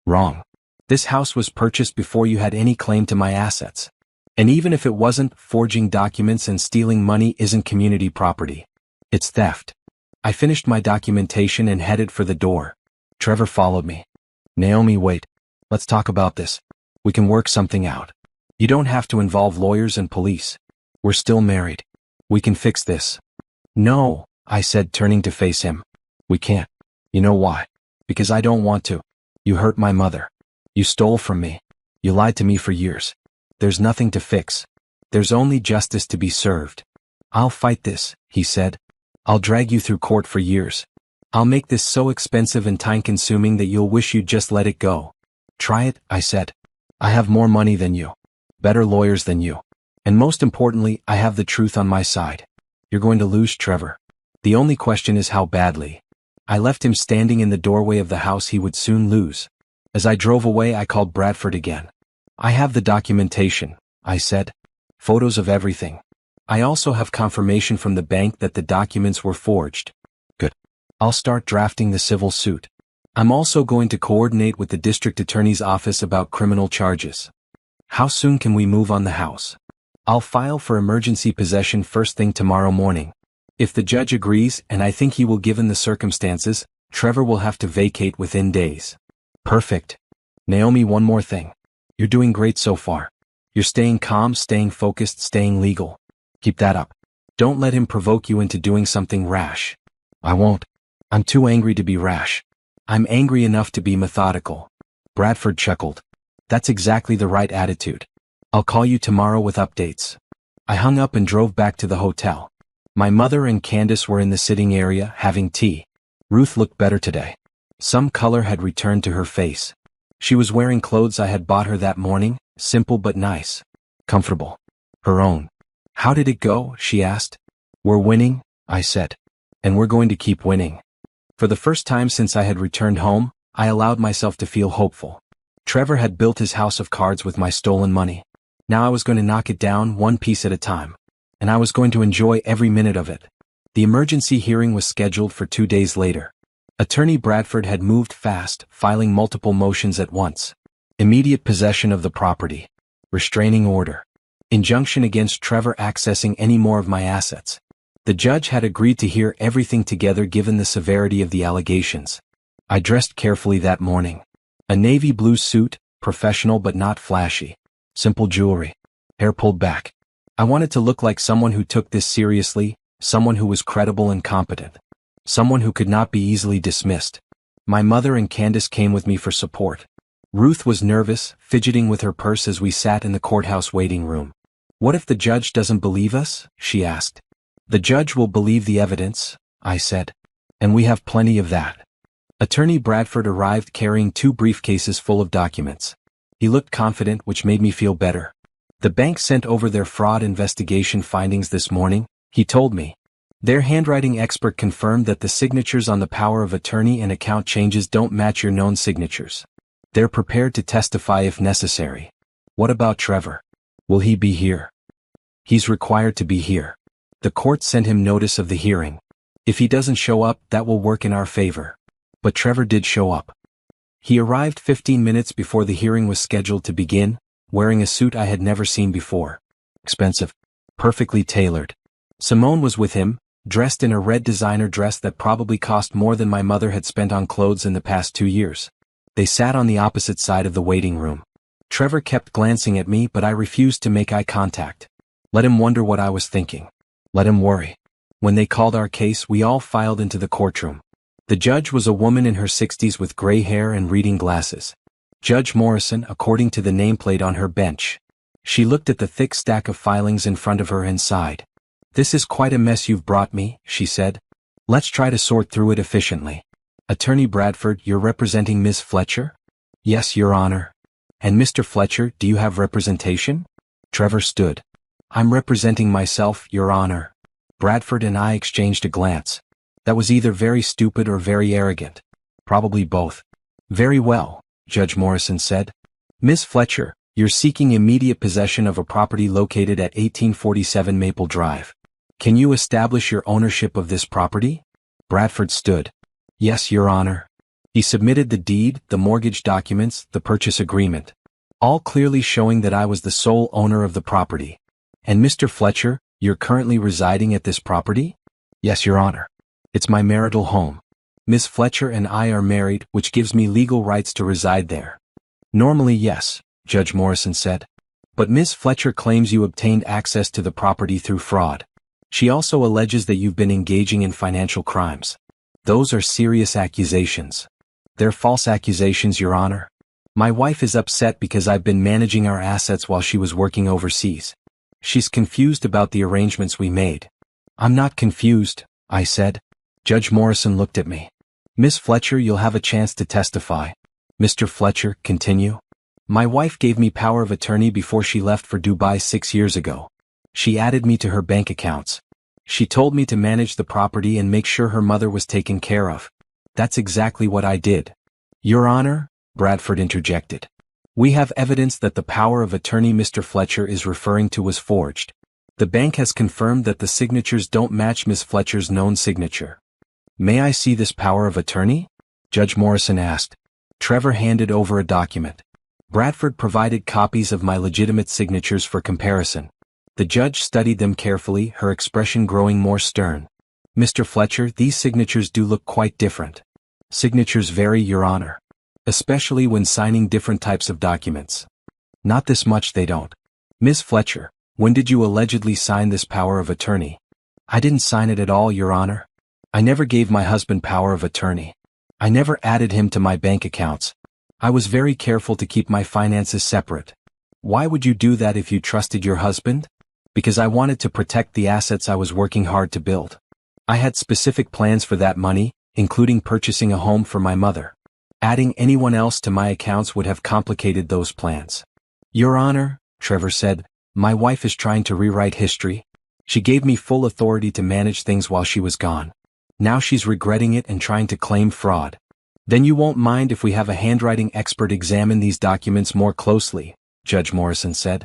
S1: "Wrong. This house was purchased before you had any claim to my assets. And even if it wasn't, forging documents and stealing money isn't community property. It's theft." I finished my documentation and headed for the door. Trevor followed me. "Naomi, wait. Let's talk about this. We can work something out. You don't have to involve lawyers and police. We're still married. We can fix this." "No," I said, turning to face him. "We can't. You know why? Because I don't want to. You hurt my mother. You stole from me. You lied to me for years. There's nothing to fix. There's only justice to be served." "I'll fight this," he said. "I'll drag you through court for years. I'll make this so expensive and time-consuming that you'll wish you'd just let it go." "Try it," I said. "I have more money than you. Better lawyers than you. And most importantly, I have the truth on my side. You're going to lose, Trevor. The only question is how badly." I left him standing in the doorway of the house he would soon lose. As I drove away, I called Bradford again. "I have the documentation," I said. "Photos of everything. I also have confirmation from the bank that the documents were forged." "Good. I'll start drafting the civil suit. I'm also going to coordinate with the district attorney's office about criminal charges." "How soon can we move on the house?" "I'll file for emergency possession first thing tomorrow morning. If the judge agrees, and I think he will given the circumstances, Trevor will have to vacate within days." "Perfect. Naomi, one more thing. You're doing great so far. You're staying calm, staying focused, staying legal. Keep that up. Don't let him provoke you into doing something rash." "I won't. I'm too angry to be rash. I'm angry enough to be methodical." Bradford chuckled. "That's exactly the right attitude. I'll call you tomorrow with updates." I hung up and drove back to the hotel. My mother and Candace were in the sitting area, having tea. Ruth looked better today. Some color had returned to her face. She was wearing clothes I had bought her that morning, simple but nice. Comfortable. Her own. How did it go? She asked. We're winning, I said. And we're going to keep winning. For the first time since I had returned home, I allowed myself to feel hopeful. Trevor had built his house of cards with my stolen money. Now I was going to knock it down one piece at a time. And I was going to enjoy every minute of it. The emergency hearing was scheduled for 2 days later. Attorney Bradford had moved fast, filing multiple motions at once. Immediate possession of the property. Restraining order. Injunction against Trevor accessing any more of my assets. The judge had agreed to hear everything together given the severity of the allegations. I dressed carefully that morning. A navy blue suit, professional but not flashy. Simple jewelry. Hair pulled back. I wanted to look like someone who took this seriously, someone who was credible and competent. Someone who could not be easily dismissed. My mother and Candace came with me for support. Ruth was nervous, fidgeting with her purse as we sat in the courthouse waiting room. What if the judge doesn't believe us? She asked. The judge will believe the evidence, I said. And we have plenty of that. Attorney Bradford arrived carrying 2 briefcases full of documents. He looked confident, which made me feel better. The bank sent over their fraud investigation findings this morning, he told me. Their handwriting expert confirmed that the signatures on the power of attorney and account changes don't match your known signatures. They're prepared to testify if necessary. What about Trevor? Will he be here? He's required to be here. The court sent him notice of the hearing. If he doesn't show up, that will work in our favor. But Trevor did show up. He arrived 15 minutes before the hearing was scheduled to begin, wearing a suit I had never seen before. Expensive. Perfectly tailored. Simone was with him, dressed in a red designer dress that probably cost more than my mother had spent on clothes in the past 2 years. They sat on the opposite side of the waiting room. Trevor kept glancing at me, but I refused to make eye contact. Let him wonder what I was thinking. Let him worry. When they called our case, we all filed into the courtroom. The judge was a woman in her 60s with gray hair and reading glasses. Judge Morrison, according to the nameplate on her bench. She looked at the thick stack of filings in front of her and sighed. This is quite a mess you've brought me, she said. Let's try to sort through it efficiently. Attorney Bradford, you're representing Ms. Fletcher? Yes, Your Honor. And Mr. Fletcher, do you have representation? Trevor stood. I'm representing myself, Your Honor. Bradford and I exchanged a glance. That was either very stupid or very arrogant. Probably both. Very well, Judge Morrison said. Ms. Fletcher, you're seeking immediate possession of a property located at 1847 Maple Drive. Can you establish your ownership of this property? Bradford stood. Yes, Your Honor. He submitted the deed, the mortgage documents, the purchase agreement. All clearly showing that I was the sole owner of the property. And Mr. Fletcher, you're currently residing at this property? Yes, Your Honor. It's my marital home. Ms. Fletcher and I are married, which gives me legal rights to reside there. Normally, yes, Judge Morrison said. But Ms. Fletcher claims you obtained access to the property through fraud. She also alleges that you've been engaging in financial crimes. Those are serious accusations. They're false accusations, Your Honor. My wife is upset because I've been managing our assets while she was working overseas. She's confused about the arrangements we made. I'm not confused, I said. Judge Morrison looked at me. Miss Fletcher, you'll have a chance to testify. Mr. Fletcher, continue. My wife gave me power of attorney before she left for Dubai 6 years ago. She added me to her bank accounts. She told me to manage the property and make sure her mother was taken care of. That's exactly what I did. Your Honor, Bradford interjected. We have evidence that the power of attorney Mr. Fletcher is referring to was forged. The bank has confirmed that the signatures don't match Miss Fletcher's known signature. May I see this power of attorney? Judge Morrison asked. Trevor handed over a document. Bradford provided copies of my legitimate signatures for comparison. The judge studied them carefully, her expression growing more stern. Mr. Fletcher, these signatures do look quite different. Signatures vary, Your Honor. Especially when signing different types of documents. Not this much they don't. Miss Fletcher, when did you allegedly sign this power of attorney? I didn't sign it at all, Your Honor. I never gave my husband power of attorney. I never added him to my bank accounts. I was very careful to keep my finances separate. Why would you do that if you trusted your husband? Because I wanted to protect the assets I was working hard to build. I had specific plans for that money, including purchasing a home for my mother. Adding anyone else to my accounts would have complicated those plans. Your Honor, Trevor said, My wife is trying to rewrite history. She gave me full authority to manage things while she was gone. Now she's regretting it and trying to claim fraud. Then you won't mind if we have a handwriting expert examine these documents more closely, Judge Morrison said.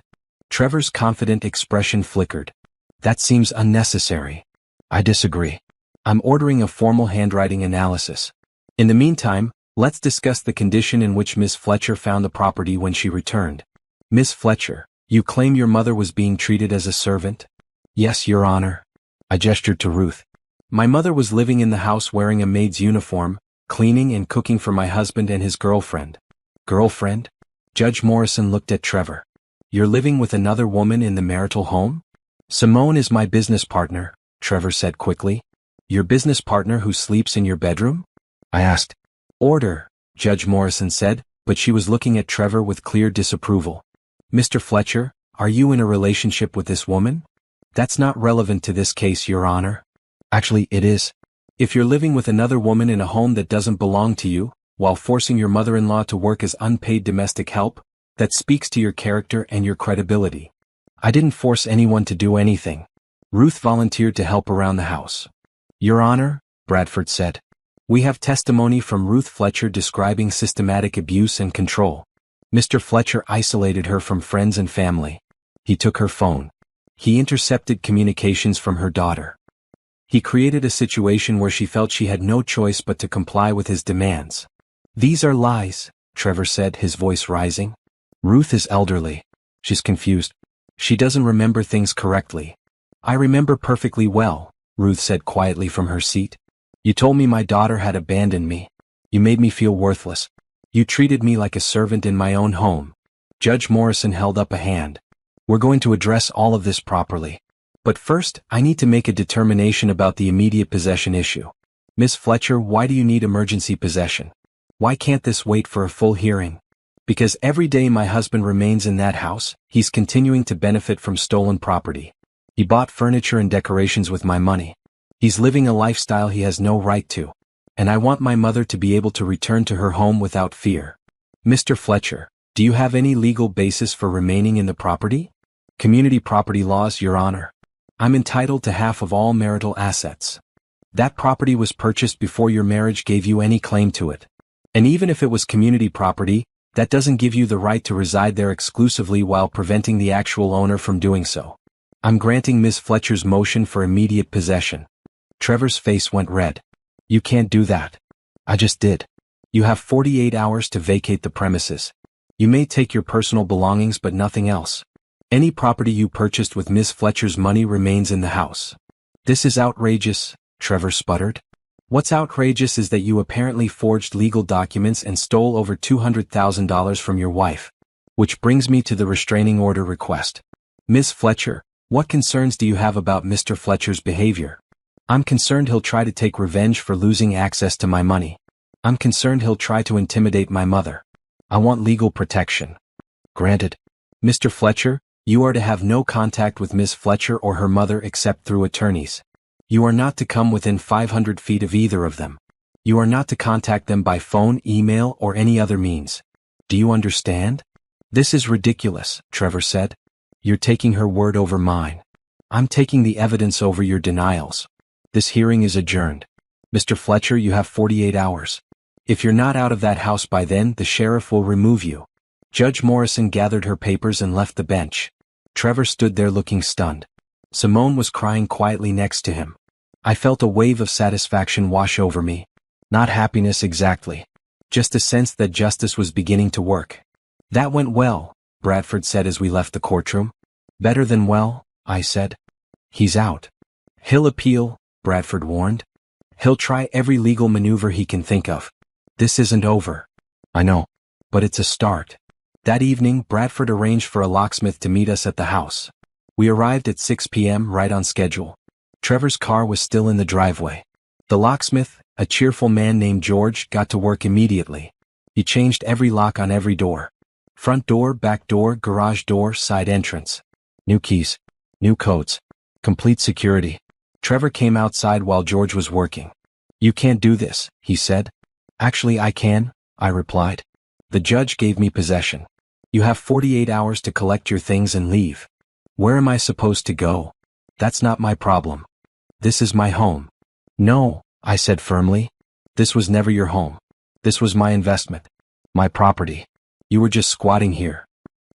S1: Trevor's confident expression flickered. That seems unnecessary. I disagree. I'm ordering a formal handwriting analysis. In the meantime, let's discuss the condition in which Miss Fletcher found the property when she returned. Miss Fletcher, you claim your mother was being treated as a servant? Yes, Your Honor. I gestured to Ruth. My mother was living in the house wearing a maid's uniform, cleaning and cooking for my husband and his girlfriend. Girlfriend? Judge Morrison looked at Trevor. You're living with another woman in the marital home? Simone is my business partner, Trevor said quickly. Your business partner who sleeps in your bedroom? I asked. Order, Judge Morrison said, but she was looking at Trevor with clear disapproval. Mr. Fletcher, are you in a relationship with this woman? That's not relevant to this case, Your Honor. Actually, it is. If you're living with another woman in a home that doesn't belong to you, while forcing your mother-in-law to work as unpaid domestic help, that speaks to your character and your credibility. I didn't force anyone to do anything. Ruth volunteered to help around the house. Your Honor, Bradford said. We have testimony from Ruth Fletcher describing systematic abuse and control. Mr. Fletcher isolated her from friends and family. He took her phone. He intercepted communications from her daughter. He created a situation where she felt she had no choice but to comply with his demands. These are lies, Trevor said, his voice rising. Ruth is elderly. She's confused. She doesn't remember things correctly. I remember perfectly well, Ruth said quietly from her seat. You told me my daughter had abandoned me. You made me feel worthless. You treated me like a servant in my own home. Judge Morrison held up a hand. We're going to address all of this properly. But first, I need to make a determination about the immediate possession issue. Miss Fletcher, why do you need emergency possession? Why can't this wait for a full hearing? Because every day my husband remains in that house, he's continuing to benefit from stolen property. He bought furniture and decorations with my money. He's living a lifestyle he has no right to. And I want my mother to be able to return to her home without fear. Mr. Fletcher, do you have any legal basis for remaining in the property? Community property laws, Your Honor. I'm entitled to half of all marital assets. That property was purchased before your marriage gave you any claim to it. And even if it was community property, that doesn't give you the right to reside there exclusively while preventing the actual owner from doing so. I'm granting Miss Fletcher's motion for immediate possession. Trevor's face went red. You can't do that. I just did. You have 48 hours to vacate the premises. You may take your personal belongings but nothing else. Any property you purchased with Miss Fletcher's money remains in the house. This is outrageous, Trevor sputtered. What's outrageous is that you apparently forged legal documents and stole over $200,000 from your wife. Which brings me to the restraining order request. Miss Fletcher, what concerns do you have about Mr. Fletcher's behavior? I'm concerned he'll try to take revenge for losing access to my money. I'm concerned he'll try to intimidate my mother. I want legal protection. Granted. Mr. Fletcher, you are to have no contact with Miss Fletcher or her mother except through attorneys. You are not to come within 500 feet of either of them. You are not to contact them by phone, email, or any other means. Do you understand? This is ridiculous, Trevor said. You're taking her word over mine. I'm taking the evidence over your denials. This hearing is adjourned. Mr. Fletcher, you have 48 hours. If you're not out of that house by then, the sheriff will remove you. Judge Morrison gathered her papers and left the bench. Trevor stood there looking stunned. Simone was crying quietly next to him. I felt a wave of satisfaction wash over me. Not happiness exactly. Just a sense that justice was beginning to work. That went well, Bradford said as we left the courtroom. Better than well, I said. He's out. He'll appeal, Bradford warned. He'll try every legal maneuver he can think of. This isn't over. I know. But it's a start. That evening, Bradford arranged for a locksmith to meet us at the house. We arrived at 6 p.m. right on schedule. Trevor's car was still in the driveway. The locksmith, a cheerful man named George, got to work immediately. He changed every lock on every door. Front door, back door, garage door, side entrance. New keys. New codes. Complete security. Trevor came outside while George was working. You can't do this, he said. Actually, I can, I replied. The judge gave me possession. You have 48 hours to collect your things and leave. Where am I supposed to go? That's not my problem. This is my home. No, I said firmly. This was never your home. This was my investment. My property. You were just squatting here.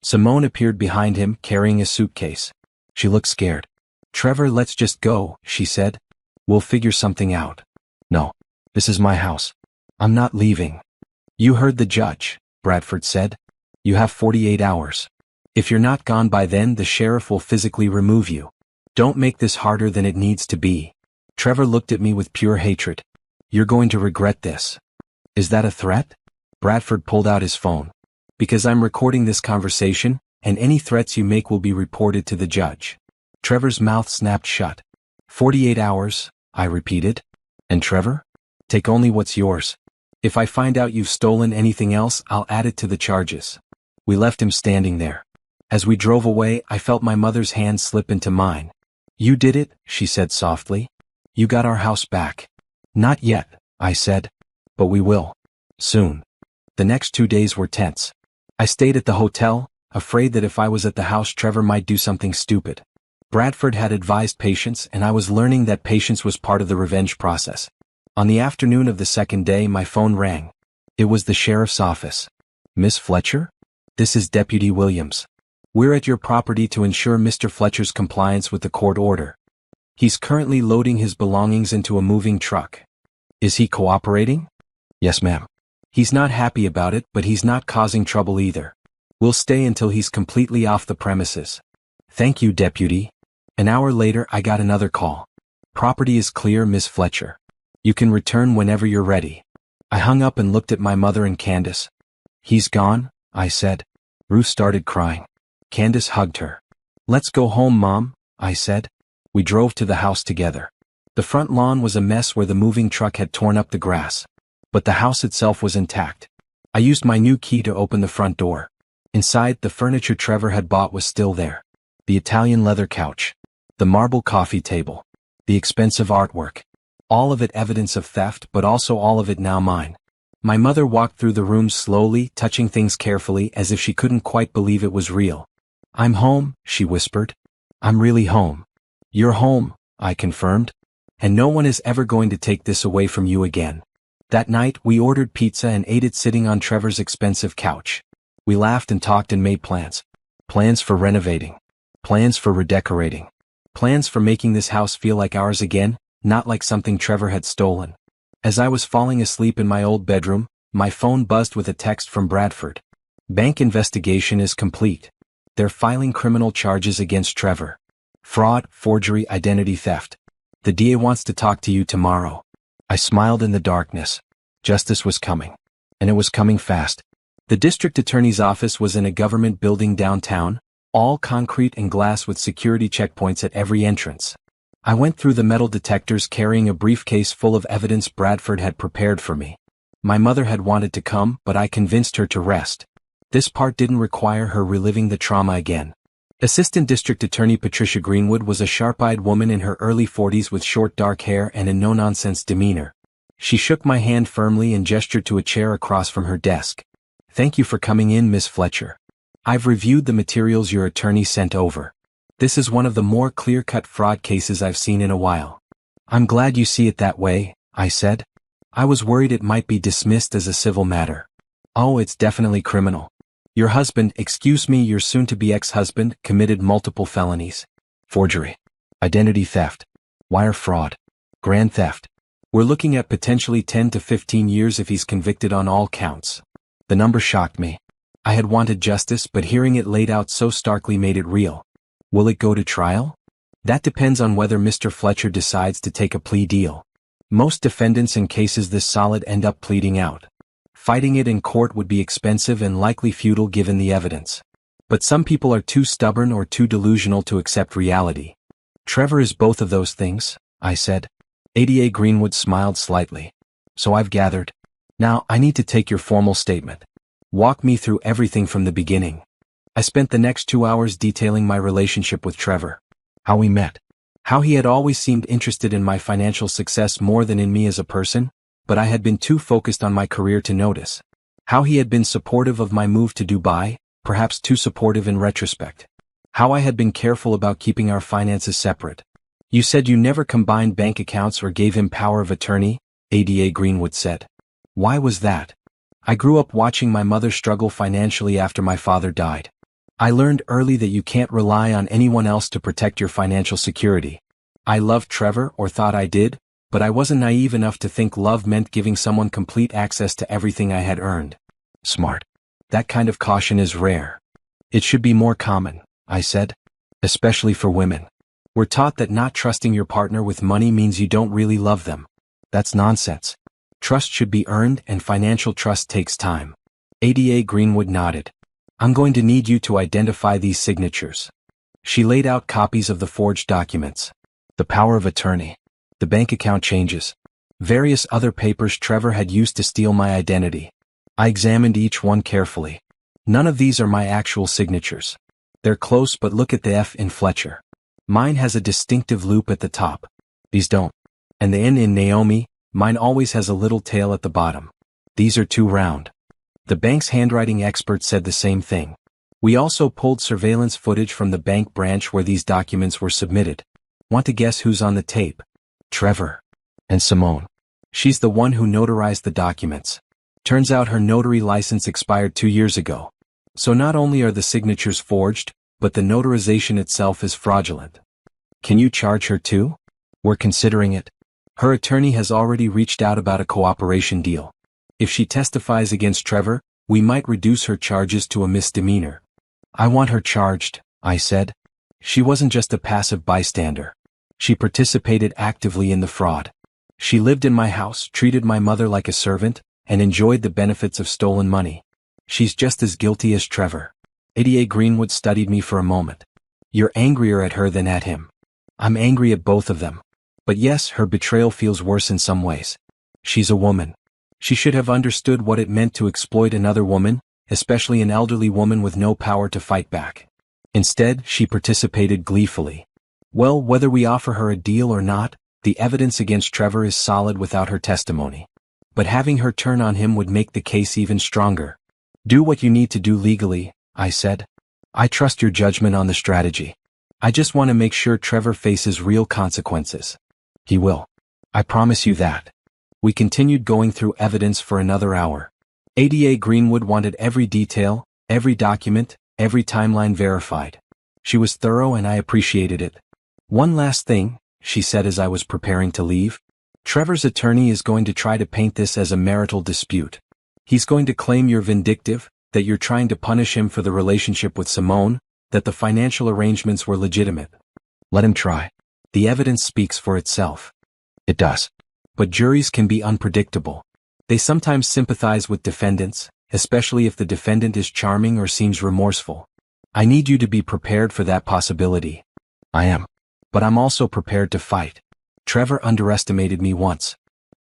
S1: Simone appeared behind him, carrying a suitcase. She looked scared. Trevor, let's just go, she said. We'll figure something out. No. This is my house. I'm not leaving. You heard the judge, Bradford said. You have 48 hours. If you're not gone by then, the sheriff will physically remove you. Don't make this harder than it needs to be. Trevor looked at me with pure hatred. You're going to regret this. Is that a threat? Bradford pulled out his phone. Because I'm recording this conversation, and any threats you make will be reported to the judge. Trevor's mouth snapped shut. 48 hours, I repeated. And Trevor? Take only what's yours. If I find out you've stolen anything else, I'll add it to the charges. We left him standing there. As we drove away, I felt my mother's hand slip into mine. You did it, she said softly. You got our house back. Not yet, I said. But we will. Soon. The next 2 days were tense. I stayed at the hotel, afraid that if I was at the house Trevor might do something stupid. Bradford had advised patience, and I was learning that patience was part of the revenge process. On the afternoon of the second day my phone rang. It was the sheriff's office. Miss Fletcher? This is Deputy Williams. We're at your property to ensure Mr. Fletcher's compliance with the court order. He's currently loading his belongings into a moving truck. Is he cooperating? Yes, ma'am. He's not happy about it, but he's not causing trouble either. We'll stay until he's completely off the premises. Thank you, Deputy. An hour later I got another call. Property is clear, Miss Fletcher. You can return whenever you're ready. I hung up and looked at my mother and Candace. He's gone, I said. Ruth started crying. Candace hugged her. Let's go home, Mom, I said. We drove to the house together. The front lawn was a mess where the moving truck had torn up the grass. But the house itself was intact. I used my new key to open the front door. Inside, the furniture Trevor had bought was still there. The Italian leather couch. The marble coffee table. The expensive artwork. All of it evidence of theft, but also all of it now mine. My mother walked through the room slowly, touching things carefully as if she couldn't quite believe it was real. I'm home, she whispered. I'm really home. You're home, I confirmed. And no one is ever going to take this away from you again. That night, we ordered pizza and ate it sitting on Trevor's expensive couch. We laughed and talked and made plans. Plans for renovating. Plans for redecorating. Plans for making this house feel like ours again, not like something Trevor had stolen. As I was falling asleep in my old bedroom, my phone buzzed with a text from Bradford. Bank investigation is complete. They're filing criminal charges against Trevor. Fraud, forgery, identity theft. The DA wants to talk to you tomorrow. I smiled in the darkness. Justice was coming. And it was coming fast. The district attorney's office was in a government building downtown, all concrete and glass with security checkpoints at every entrance. I went through the metal detectors carrying a briefcase full of evidence Bradford had prepared for me. My mother had wanted to come, but I convinced her to rest. This part didn't require her reliving the trauma again. Assistant District Attorney Patricia Greenwood was a sharp-eyed woman in her early 40s with short dark hair and a no-nonsense demeanor. She shook my hand firmly and gestured to a chair across from her desk. Thank you for coming in, Miss Fletcher. I've reviewed the materials your attorney sent over. This is one of the more clear-cut fraud cases I've seen in a while. I'm glad you see it that way, I said. I was worried it might be dismissed as a civil matter. Oh, it's definitely criminal. Your husband, your soon-to-be ex-husband, committed multiple felonies. Forgery. Identity theft. Wire fraud. Grand theft. We're looking at potentially 10 to 15 years if he's convicted on all counts. The number shocked me. I had wanted justice, but hearing it laid out so starkly made it real. Will it go to trial? That depends on whether Mr. Fletcher decides to take a plea deal. Most defendants in cases this solid end up pleading out. Fighting it in court would be expensive and likely futile given the evidence. But some people are too stubborn or too delusional to accept reality. Trevor is both of those things, I said. ADA Greenwood smiled slightly. So I've gathered. Now I need to take your formal statement. Walk me through everything from the beginning. I spent the next 2 hours detailing my relationship with Trevor. How we met. How he had always seemed interested in my financial success more than in me as a person, but I had been too focused on my career to notice. How he had been supportive of my move to Dubai, perhaps too supportive in retrospect. How I had been careful about keeping our finances separate. You said you never combined bank accounts or gave him power of attorney, Ada Greenwood said. Why was that? I grew up watching my mother struggle financially after my father died. I learned early that you can't rely on anyone else to protect your financial security. I loved Trevor, or thought I did, but I wasn't naive enough to think love meant giving someone complete access to everything I had earned. Smart. That kind of caution is rare. It should be more common, I said. Especially for women. We're taught that not trusting your partner with money means you don't really love them. That's nonsense. Trust should be earned, and financial trust takes time. Ada Greenwood nodded. I'm going to need you to identify these signatures. She laid out copies of the forged documents. The power of attorney. The bank account changes. Various other papers Trevor had used to steal my identity. I examined each one carefully. None of these are my actual signatures. They're close, but look at the F in Fletcher. Mine has a distinctive loop at the top. These don't. And the N in Naomi, mine always has a little tail at the bottom. These are too round. The bank's handwriting expert said the same thing. We also pulled surveillance footage from the bank branch where these documents were submitted. Want to guess who's on the tape? Trevor. And Simone. She's the one who notarized the documents. Turns out her notary license expired 2 years ago. So not only are the signatures forged, but the notarization itself is fraudulent. Can you charge her too? We're considering it. Her attorney has already reached out about a cooperation deal. If she testifies against Trevor, we might reduce her charges to a misdemeanor. I want her charged, I said. She wasn't just a passive bystander. She participated actively in the fraud. She lived in my house, treated my mother like a servant, and enjoyed the benefits of stolen money. She's just as guilty as Trevor. Ada Greenwood studied me for a moment. You're angrier at her than at him. I'm angry at both of them. But yes, her betrayal feels worse in some ways. She's a woman. She should have understood what it meant to exploit another woman, especially an elderly woman with no power to fight back. Instead, she participated gleefully. Well, whether we offer her a deal or not, the evidence against Trevor is solid without her testimony. But having her turn on him would make the case even stronger. Do what you need to do legally, I said. I trust your judgment on the strategy. I just want to make sure Trevor faces real consequences. He will. I promise you that. We continued going through evidence for another hour. Ada Greenwood wanted every detail, every document, every timeline verified. She was thorough and I appreciated it. One last thing, she said as I was preparing to leave. Trevor's attorney is going to try to paint this as a marital dispute. He's going to claim you're vindictive, that you're trying to punish him for the relationship with Simone, that the financial arrangements were legitimate. Let him try. The evidence speaks for itself. It does. But juries can be unpredictable. They sometimes sympathize with defendants, especially if the defendant is charming or seems remorseful. I need you to be prepared for that possibility. I am. But I'm also prepared to fight. Trevor underestimated me once.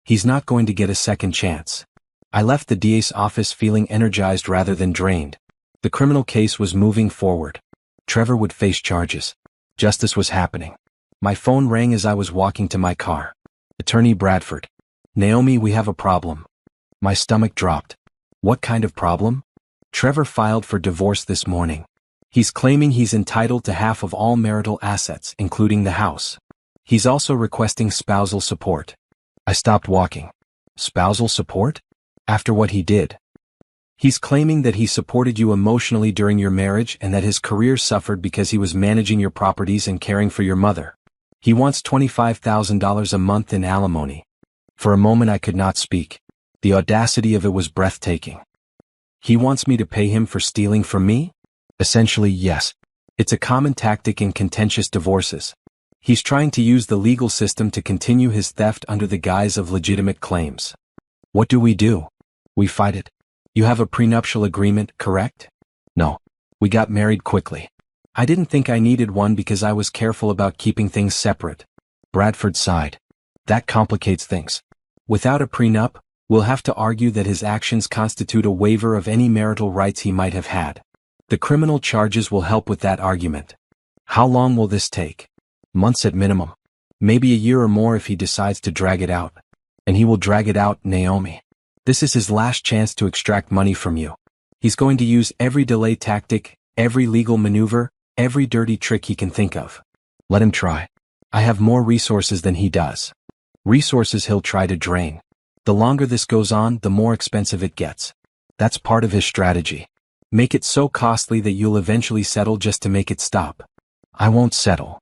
S1: He's not going to get a second chance. I left the DA's office feeling energized rather than drained. The criminal case was moving forward. Trevor would face charges. Justice was happening. My phone rang as I was walking to my car. Attorney Bradford. Naomi, we have a problem. My stomach dropped. What kind of problem? Trevor filed for divorce this morning. He's claiming he's entitled to half of all marital assets, including the house. He's also requesting spousal support. I stopped walking. Spousal support? After what he did. He's claiming that he supported you emotionally during your marriage and that his career suffered because he was managing your properties and caring for your mother. He wants $25,000 a month in alimony. For a moment I could not speak. The audacity of it was breathtaking. He wants me to pay him for stealing from me? Essentially, yes. It's a common tactic in contentious divorces. He's trying to use the legal system to continue his theft under the guise of legitimate claims. What do? We fight it. You have a prenuptial agreement, correct? No. We got married quickly. I didn't think I needed one because I was careful about keeping things separate. Bradford sighed. That complicates things. Without a prenup, we'll have to argue that his actions constitute a waiver of any marital rights he might have had. The criminal charges will help with that argument. How long will this take? Months at minimum. Maybe a year or more if he decides to drag it out. And he will drag it out, Naomi. This is his last chance to extract money from you. He's going to use every delay tactic, every legal maneuver, Every dirty trick he can think of. Let him try. I have more resources than he does. Resources he'll try to drain. The longer this goes on, the more expensive it gets. That's part of his strategy. Make it so costly that you'll eventually settle just to make it stop. I won't settle.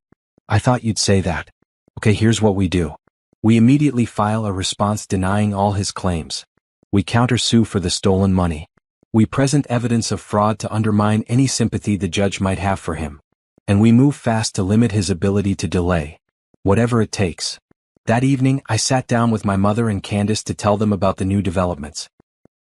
S1: I thought you'd say that. Okay, here's what we do. We immediately file a response denying all his claims. We countersue for the stolen money. We present evidence of fraud to undermine any sympathy the judge might have for him. And we move fast to limit his ability to delay. Whatever it takes. That evening, I sat down with my mother and Candace to tell them about the new developments.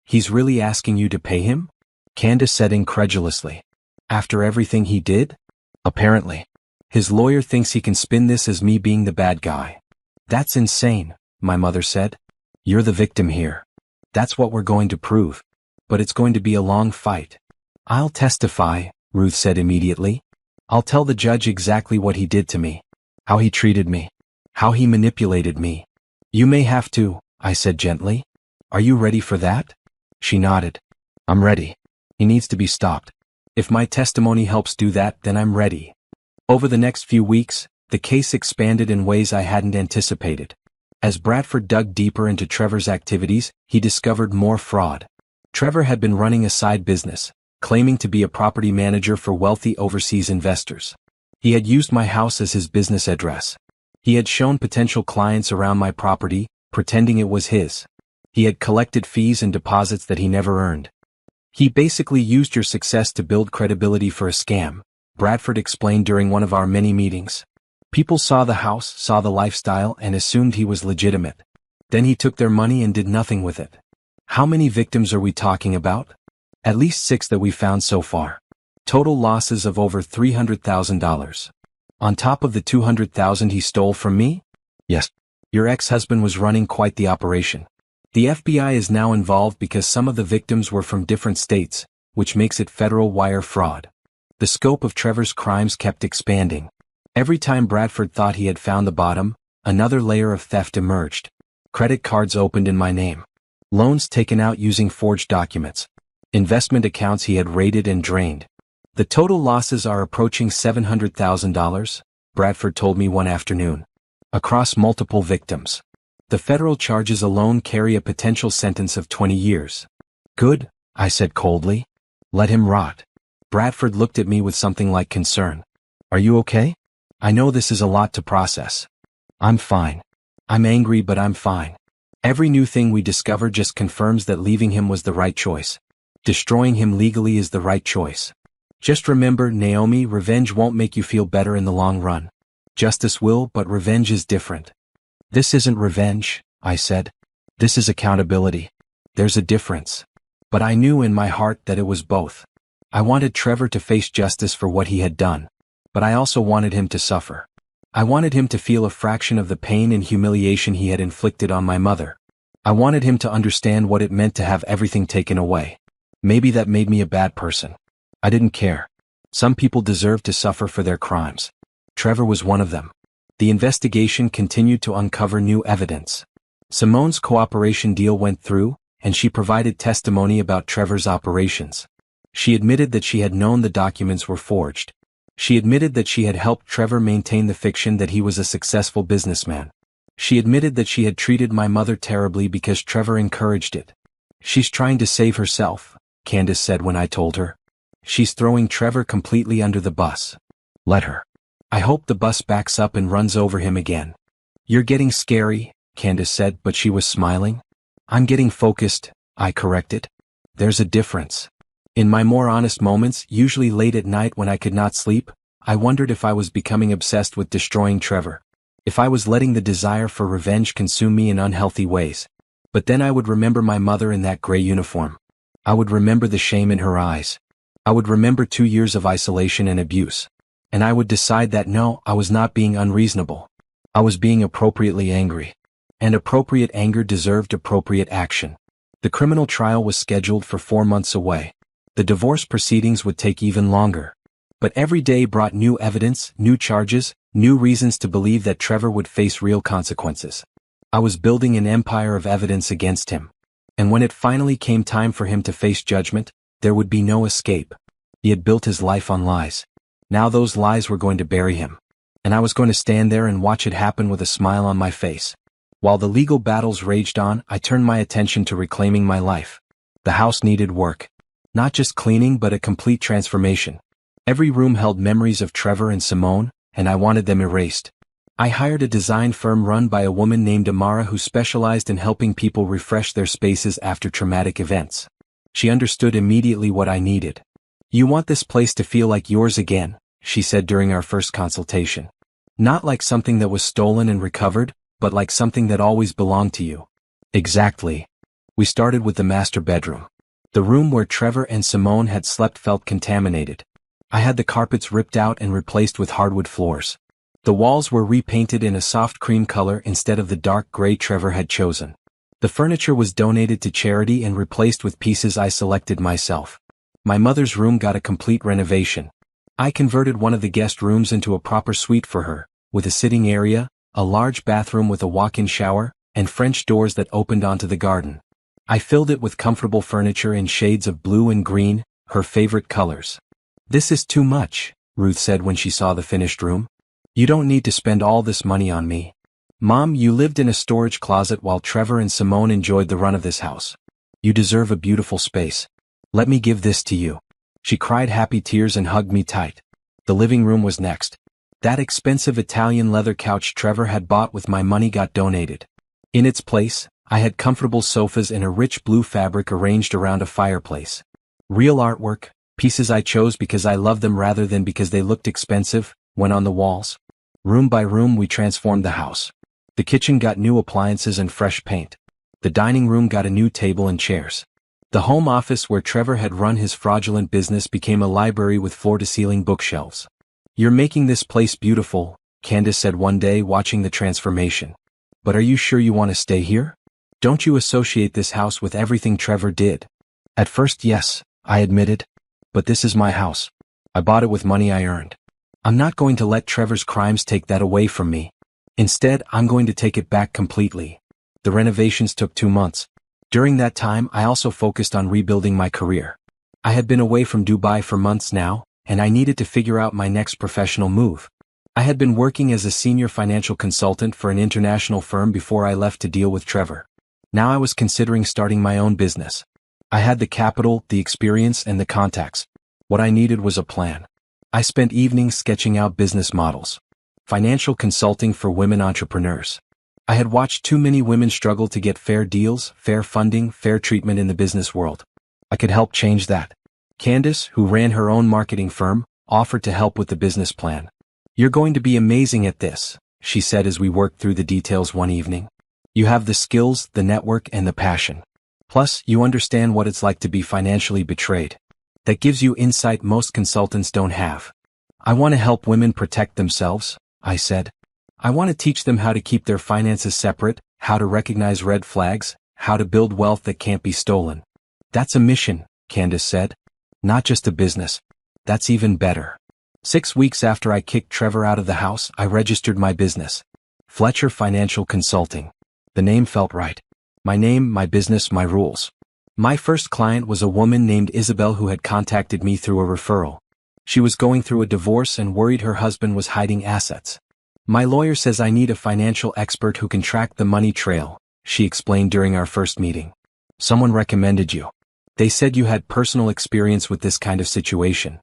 S1: He's really asking you to pay him? Candace said incredulously. After everything he did? Apparently. His lawyer thinks he can spin this as me being the bad guy. That's insane, my mother said. You're the victim here. That's what we're going to prove. But it's going to be a long fight. I'll testify, Ruth said immediately. I'll tell the judge exactly what he did to me. How he treated me. How he manipulated me. You may have to, I said gently. Are you ready for that? She nodded. I'm ready. He needs to be stopped. If my testimony helps do that, then I'm ready. Over the next few weeks, the case expanded in ways I hadn't anticipated. As Bradford dug deeper into Trevor's activities, he discovered more fraud. Trevor had been running a side business, claiming to be a property manager for wealthy overseas investors. He had used my house as his business address. He had shown potential clients around my property, pretending it was his. He had collected fees and deposits that he never earned. He basically used your success to build credibility for a scam, Bradford explained during one of our many meetings. People saw the house, saw the lifestyle, and assumed he was legitimate. Then he took their money and did nothing with it. How many victims are we talking about? At least 6 that we found so far. Total losses of over $300,000. On top of the $200,000 he stole from me? Yes. Your ex-husband was running quite the operation. The FBI is now involved because some of the victims were from different states, which makes it federal wire fraud. The scope of Trevor's crimes kept expanding. Every time Bradford thought he had found the bottom, another layer of theft emerged. Credit cards opened in my name. Loans taken out using forged documents. Investment accounts he had raided and drained. The total losses are approaching $700,000, Bradford told me one afternoon. Across multiple victims. The federal charges alone carry a potential sentence of 20 years. Good, I said coldly. Let him rot. Bradford looked at me with something like concern. Are you okay? I know this is a lot to process. I'm fine. I'm angry, but I'm fine. Every new thing we discover just confirms that leaving him was the right choice. Destroying him legally is the right choice. Just remember, Naomi, revenge won't make you feel better in the long run. Justice will, but revenge is different. This isn't revenge, I said. This is accountability. There's a difference. But I knew in my heart that it was both. I wanted Trevor to face justice for what he had done. But I also wanted him to suffer. I wanted him to feel a fraction of the pain and humiliation he had inflicted on my mother. I wanted him to understand what it meant to have everything taken away. Maybe that made me a bad person. I didn't care. Some people deserve to suffer for their crimes. Trevor was one of them. The investigation continued to uncover new evidence. Simone's cooperation deal went through, and she provided testimony about Trevor's operations. She admitted that she had known the documents were forged. She admitted that she had helped Trevor maintain the fiction that he was a successful businessman. She admitted that she had treated my mother terribly because Trevor encouraged it. She's trying to save herself, Candace said when I told her. She's throwing Trevor completely under the bus. Let her. I hope the bus backs up and runs over him again. You're getting scary, Candace said, but she was smiling. I'm getting focused, I corrected. There's a difference. In my more honest moments, usually late at night when I could not sleep, I wondered if I was becoming obsessed with destroying Trevor. If I was letting the desire for revenge consume me in unhealthy ways. But then I would remember my mother in that gray uniform. I would remember the shame in her eyes. I would remember 2 years of isolation and abuse. And I would decide that no, I was not being unreasonable. I was being appropriately angry. And appropriate anger deserved appropriate action. The criminal trial was scheduled for 4 months away. The divorce proceedings would take even longer. But every day brought new evidence, new charges, new reasons to believe that Trevor would face real consequences. I was building an empire of evidence against him. And when it finally came time for him to face judgment, there would be no escape. He had built his life on lies. Now those lies were going to bury him. And I was going to stand there and watch it happen with a smile on my face. While the legal battles raged on, I turned my attention to reclaiming my life. The house needed work. Not just cleaning but a complete transformation. Every room held memories of Trevor and Simone, and I wanted them erased. I hired a design firm run by a woman named Amara who specialized in helping people refresh their spaces after traumatic events. She understood immediately what I needed. "You want this place to feel like yours again," she said during our first consultation. "Not like something that was stolen and recovered, but like something that always belonged to you." Exactly. We started with the master bedroom. The room where Trevor and Simone had slept felt contaminated. I had the carpets ripped out and replaced with hardwood floors. The walls were repainted in a soft cream color instead of the dark gray Trevor had chosen. The furniture was donated to charity and replaced with pieces I selected myself. My mother's room got a complete renovation. I converted one of the guest rooms into a proper suite for her, with a sitting area, a large bathroom with a walk-in shower, and French doors that opened onto the garden. I filled it with comfortable furniture in shades of blue and green, her favorite colors. "This is too much," Ruth said when she saw the finished room. "You don't need to spend all this money on me. Mom, you lived in a storage closet while Trevor and Simone enjoyed the run of this house. You deserve a beautiful space. Let me give this to you." She cried happy tears and hugged me tight. The living room was next. That expensive Italian leather couch Trevor had bought with my money got donated. In its place, I had comfortable sofas in a rich blue fabric arranged around a fireplace. Real artwork, pieces I chose because I loved them rather than because they looked expensive, went on the walls. Room by room we transformed the house. The kitchen got new appliances and fresh paint. The dining room got a new table and chairs. The home office where Trevor had run his fraudulent business became a library with floor-to-ceiling bookshelves. "You're making this place beautiful," Candace said one day watching the transformation. "But are you sure you want to stay here? Don't you associate this house with everything Trevor did?" "At first, yes," I admitted. "But this is my house. I bought it with money I earned. I'm not going to let Trevor's crimes take that away from me. Instead, I'm going to take it back completely." The renovations took 2 months. During that time, I also focused on rebuilding my career. I had been away from Dubai for months now, and I needed to figure out my next professional move. I had been working as a senior financial consultant for an international firm before I left to deal with Trevor. Now I was considering starting my own business. I had the capital, the experience, and the contacts. What I needed was a plan. I spent evenings sketching out business models. Financial consulting for women entrepreneurs. I had watched too many women struggle to get fair deals, fair funding, fair treatment in the business world. I could help change that. Candace, who ran her own marketing firm, offered to help with the business plan. "You're going to be amazing at this," she said as we worked through the details one evening. "You have the skills, the network, and the passion. Plus, you understand what it's like to be financially betrayed. That gives you insight most consultants don't have." "I want to help women protect themselves," I said. "I want to teach them how to keep their finances separate, how to recognize red flags, how to build wealth that can't be stolen." "That's a mission," Candace said. "Not just a business. That's even better." 6 weeks after I kicked Trevor out of the house, I registered my business. Fletcher Financial Consulting. The name felt right. My name, my business, my rules. My first client was a woman named Isabel who had contacted me through a referral. She was going through a divorce and worried her husband was hiding assets. "My lawyer says I need a financial expert who can track the money trail," she explained during our first meeting. "Someone recommended you. They said you had personal experience with this kind of situation."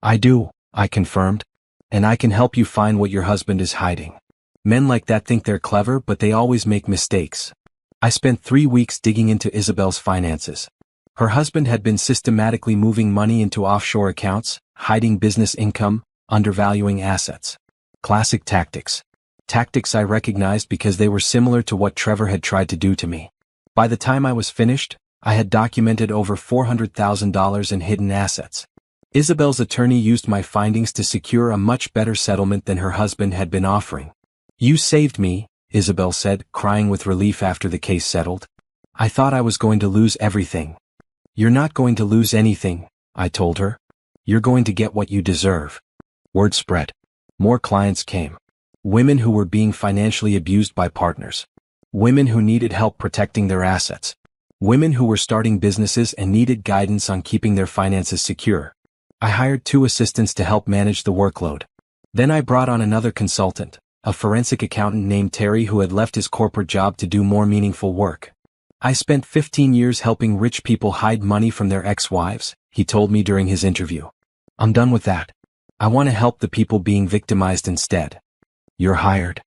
S1: "I do," I confirmed. "And I can help you find what your husband is hiding. Men like that think they're clever but they always make mistakes." I spent 3 weeks digging into Isabel's finances. Her husband had been systematically moving money into offshore accounts, hiding business income, undervaluing assets. Classic tactics. Tactics I recognized because they were similar to what Trevor had tried to do to me. By the time I was finished, I had documented over $400,000 in hidden assets. Isabel's attorney used my findings to secure a much better settlement than her husband had been offering. "You saved me," Isabel said, crying with relief after the case settled. "I thought I was going to lose everything." "You're not going to lose anything," I told her. "You're going to get what you deserve." Word spread. More clients came. Women who were being financially abused by partners. Women who needed help protecting their assets. Women who were starting businesses and needed guidance on keeping their finances secure. I hired 2 assistants to help manage the workload. Then I brought on another consultant, a forensic accountant named Terry who had left his corporate job to do more meaningful work. I spent 15 years helping rich people hide money from their ex-wives, he told me during his interview. I'm done with that. I want to help the people being victimized instead. You're hired.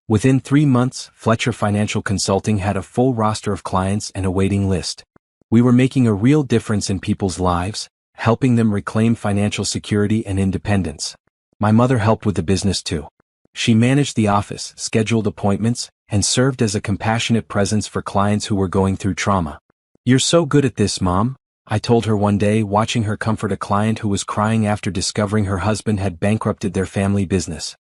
S1: Within 3 months, Fletcher Financial Consulting had a full roster of clients and a waiting list. We were making a real difference in people's lives, helping them reclaim financial security and independence. My mother helped with the business too. She managed the office, scheduled appointments, and served as a compassionate presence for clients who were going through trauma. You're so good at this, Mom, I told her one day, watching her comfort a client who was crying after discovering her husband had bankrupted their family business.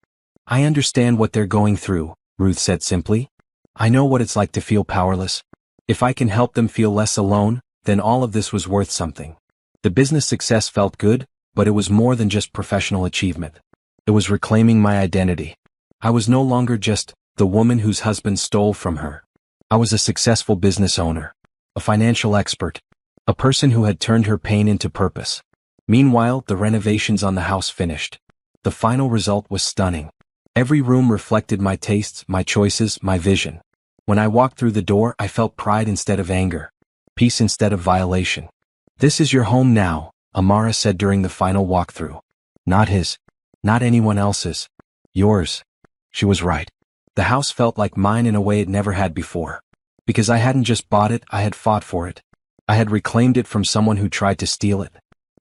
S1: I understand what they're going through, Ruth said simply. I know what it's like to feel powerless. If I can help them feel less alone, then all of this was worth something. The business success felt good, but it was more than just professional achievement. It was reclaiming my identity. I was no longer just the woman whose husband stole from her. I was a successful business owner, a financial expert, a person who had turned her pain into purpose. Meanwhile, the renovations on the house finished. The final result was stunning. Every room reflected my tastes, my choices, my vision. When I walked through the door, I felt pride instead of anger, peace instead of violation. This is your home now, Amara said during the final walkthrough. Not his. Not anyone else's. Yours. She was right. The house felt like mine in a way it never had before. Because I hadn't just bought it, I had fought for it. I had reclaimed it from someone who tried to steal it.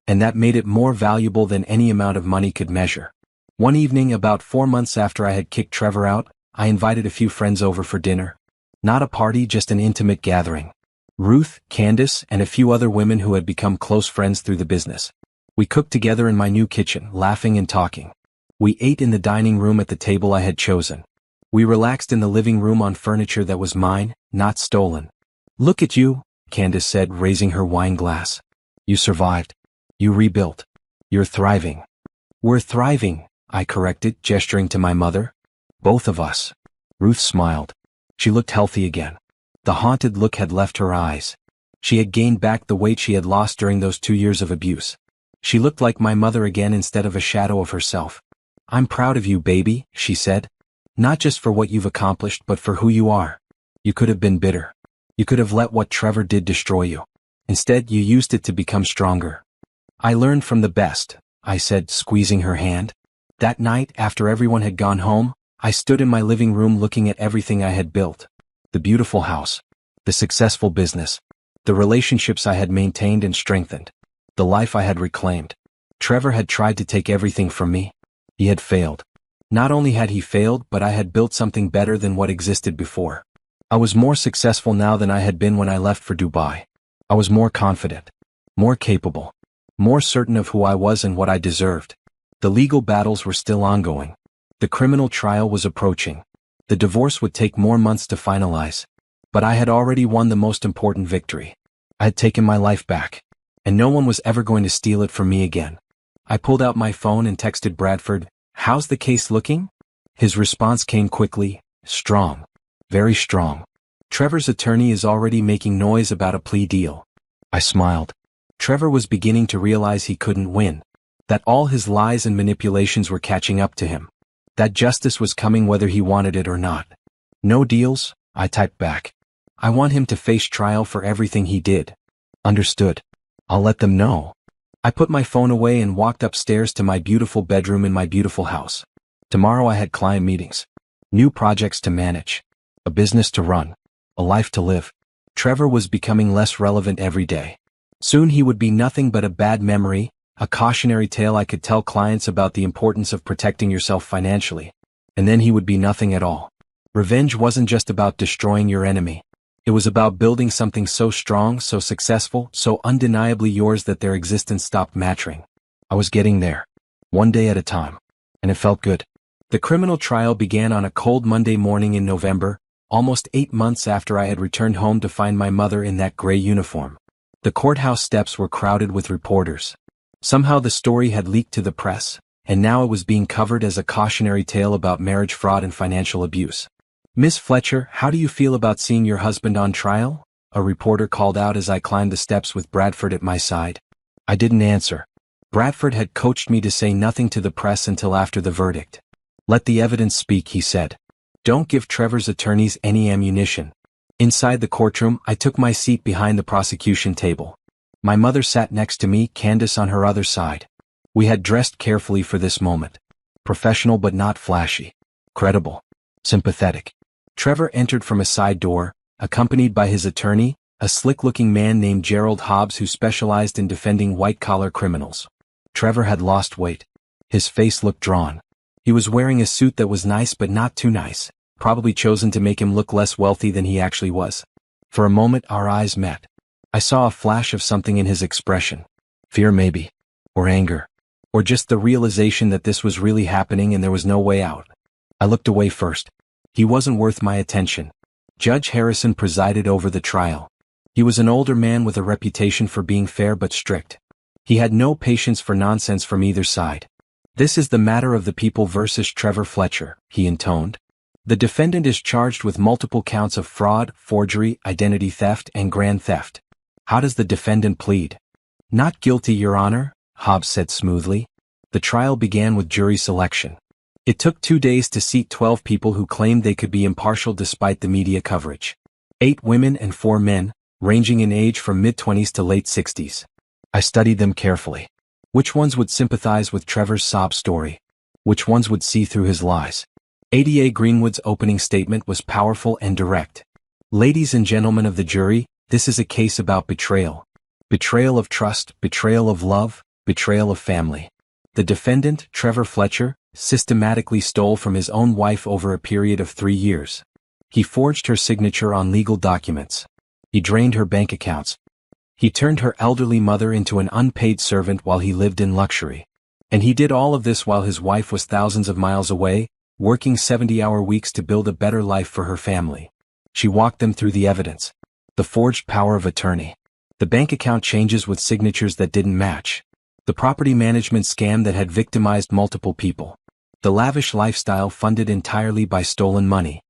S1: And that made it more valuable than any amount of money could measure. One evening, about 4 months after I had kicked Trevor out, I invited a few friends over for dinner. Not a party, just an intimate gathering. Ruth, Candace, and a few other women who had become close friends through the business. We cooked together in my new kitchen, laughing and talking. We ate in the dining room at the table I had chosen. We relaxed in the living room on furniture that was mine, not stolen. Look at you, Candace said, raising her wine glass. You survived. You rebuilt. You're thriving. We're thriving, I corrected, gesturing to my mother. Both of us. Ruth smiled. She looked healthy again. The haunted look had left her eyes. She had gained back the weight she had lost during those 2 years of abuse. She looked like my mother again instead of a shadow of herself. I'm proud of you, baby, she said. Not just for what you've accomplished, but for who you are. You could have been bitter. You could have let what Trevor did destroy you. Instead, you used it to become stronger. I learned from the best, I said, squeezing her hand. That night, after everyone had gone home, I stood in my living room looking at everything I had built. The beautiful house. The successful business. The relationships I had maintained and strengthened. The life I had reclaimed. Trevor had tried to take everything from me. He had failed. Not only had he failed, but I had built something better than what existed before. I was more successful now than I had been when I left for Dubai. I was more confident. More capable. More certain of who I was and what I deserved. The legal battles were still ongoing. The criminal trial was approaching. The divorce would take more months to finalize. But I had already won the most important victory. I had taken my life back. And no one was ever going to steal it from me again. I pulled out my phone and texted Bradford, "How's the case looking?" His response came quickly, "Strong. Very strong. Trevor's attorney is already making noise about a plea deal." I smiled. Trevor was beginning to realize he couldn't win. That all his lies and manipulations were catching up to him. That justice was coming whether he wanted it or not. "No deals," I typed back. "I want him to face trial for everything he did." "Understood. I'll let them know." I put my phone away and walked upstairs to my beautiful bedroom in my beautiful house. Tomorrow I had client meetings. New projects to manage. A business to run. A life to live. Trevor was becoming less relevant every day. Soon he would be nothing but a bad memory, a cautionary tale I could tell clients about the importance of protecting yourself financially. And then he would be nothing at all. Revenge wasn't just about destroying your enemy. It was about building something so strong, so successful, so undeniably yours that their existence stopped mattering. I was getting there. One day at a time. And it felt good. The criminal trial began on a cold Monday morning in November, almost 8 months after I had returned home to find my mother in that gray uniform. The courthouse steps were crowded with reporters. Somehow the story had leaked to the press, and now it was being covered as a cautionary tale about marriage fraud and financial abuse. "Miss Fletcher, how do you feel about seeing your husband on trial?" a reporter called out as I climbed the steps with Bradford at my side. I didn't answer. Bradford had coached me to say nothing to the press until after the verdict. Let the evidence speak, he said. Don't give Trevor's attorneys any ammunition. Inside the courtroom, I took my seat behind the prosecution table. My mother sat next to me, Candace on her other side. We had dressed carefully for this moment. Professional but not flashy. Credible. Sympathetic. Trevor entered from a side door, accompanied by his attorney, a slick-looking man named Gerald Hobbs who specialized in defending white-collar criminals. Trevor had lost weight. His face looked drawn. He was wearing a suit that was nice but not too nice, probably chosen to make him look less wealthy than he actually was. For a moment our eyes met. I saw a flash of something in his expression. Fear maybe. Or anger. Or just the realization that this was really happening and there was no way out. I looked away first. He wasn't worth my attention. Judge Harrison presided over the trial. He was an older man with a reputation for being fair but strict. He had no patience for nonsense from either side. This is the matter of the people versus Trevor Fletcher, he intoned. The defendant is charged with multiple counts of fraud, forgery, identity theft, and grand theft. How does the defendant plead? Not guilty, Your Honor, Hobbs said smoothly. The trial began with jury selection. It took 2 days to seat 12 people who claimed they could be impartial despite the media coverage. 8 women and 4 men, ranging in age from mid-20s to late 60s. I studied them carefully. Which ones would sympathize with Trevor's sob story? Which ones would see through his lies? ADA Greenwood's opening statement was powerful and direct. Ladies and gentlemen of the jury, this is a case about betrayal. Betrayal of trust, betrayal of love, betrayal of family. The defendant, Trevor Fletcher, systematically stole from his own wife over a period of 3 years. He forged her signature on legal documents. He drained her bank accounts. He turned her elderly mother into an unpaid servant while he lived in luxury. And he did all of this while his wife was thousands of miles away, working 70-hour weeks to build a better life for her family. She walked them through the evidence. The forged power of attorney. The bank account changes with signatures that didn't match. The property management scam that had victimized multiple people. The lavish lifestyle funded entirely by stolen money.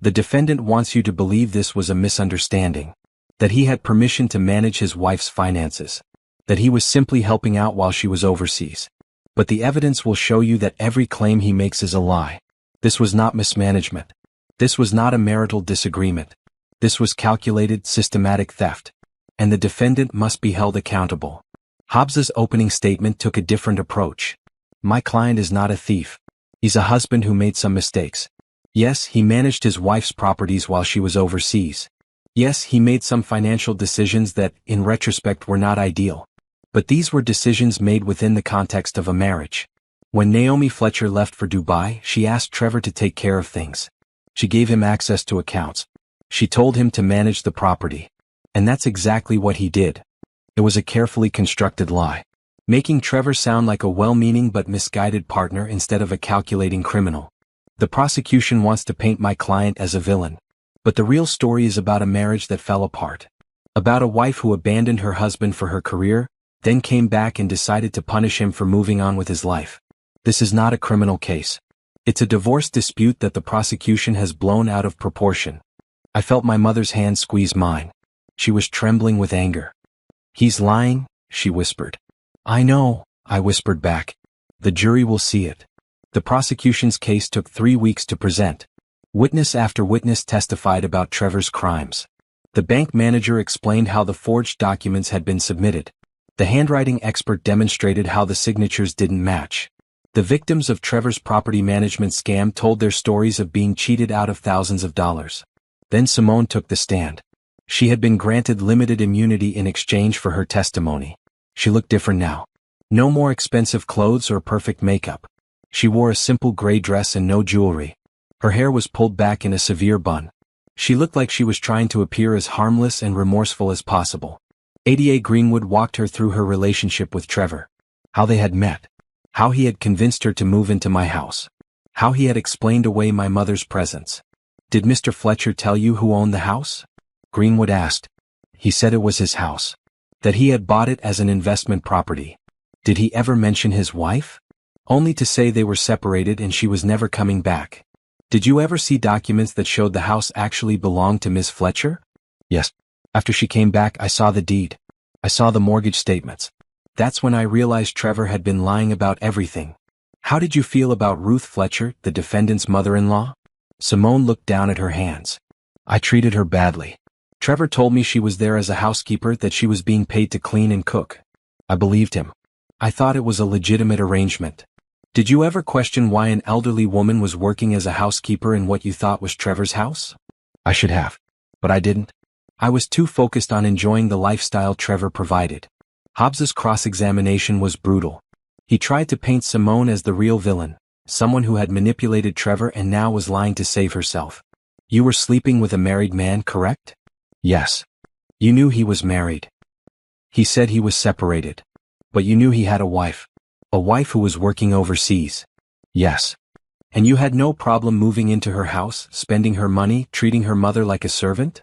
S1: The defendant wants you to believe this was a misunderstanding. That he had permission to manage his wife's finances. That he was simply helping out while she was overseas. But the evidence will show you that every claim he makes is a lie. This was not mismanagement. This was not a marital disagreement. This was calculated, systematic theft. And the defendant must be held accountable. Hobbs's opening statement took a different approach. My client is not a thief. He's a husband who made some mistakes. Yes, he managed his wife's properties while she was overseas. Yes, he made some financial decisions that, in retrospect, were not ideal. But these were decisions made within the context of a marriage. When Naomi Fletcher left for Dubai, she asked Trevor to take care of things. She gave him access to accounts. She told him to manage the property. And that's exactly what he did. It was a carefully constructed lie, making Trevor sound like a well-meaning but misguided partner instead of a calculating criminal. The prosecution wants to paint my client as a villain. But the real story is about a marriage that fell apart. About a wife who abandoned her husband for her career, then came back and decided to punish him for moving on with his life. This is not a criminal case. It's a divorce dispute that the prosecution has blown out of proportion. I felt my mother's hand squeeze mine. She was trembling with anger. He's lying, she whispered. I know, I whispered back. The jury will see it. The prosecution's case took 3 weeks to present. Witness after witness testified about Trevor's crimes. The bank manager explained how the forged documents had been submitted. The handwriting expert demonstrated how the signatures didn't match. The victims of Trevor's property management scam told their stories of being cheated out of thousands of dollars. Then Simone took the stand. She had been granted limited immunity in exchange for her testimony. She looked different now. No more expensive clothes or perfect makeup. She wore a simple gray dress and no jewelry. Her hair was pulled back in a severe bun. She looked like she was trying to appear as harmless and remorseful as possible. ADA Greenwood walked her through her relationship with Trevor. How they had met. How he had convinced her to move into my house. How he had explained away my mother's presence. Did Mr. Fletcher tell you who owned the house? Greenwood asked. He said it was his house. That he had bought it as an investment property. Did he ever mention his wife? Only to say they were separated and she was never coming back. Did you ever see documents that showed the house actually belonged to Miss Fletcher? Yes. After she came back, I saw the deed. I saw the mortgage statements. That's when I realized Trevor had been lying about everything. How did you feel about Ruth Fletcher, the defendant's mother-in-law? Simone looked down at her hands. I treated her badly. Trevor told me she was there as a housekeeper, that she was being paid to clean and cook. I believed him. I thought it was a legitimate arrangement. Did you ever question why an elderly woman was working as a housekeeper in what you thought was Trevor's house? I should have. But I didn't. I was too focused on enjoying the lifestyle Trevor provided. Hobbs's cross-examination was brutal. He tried to paint Simone as the real villain, someone who had manipulated Trevor and now was lying to save herself. You were sleeping with a married man, correct? Yes. You knew he was married. He said he was separated. But you knew he had a wife who was working overseas. Yes. And you had no problem moving into her house, spending her money, treating her mother like a servant?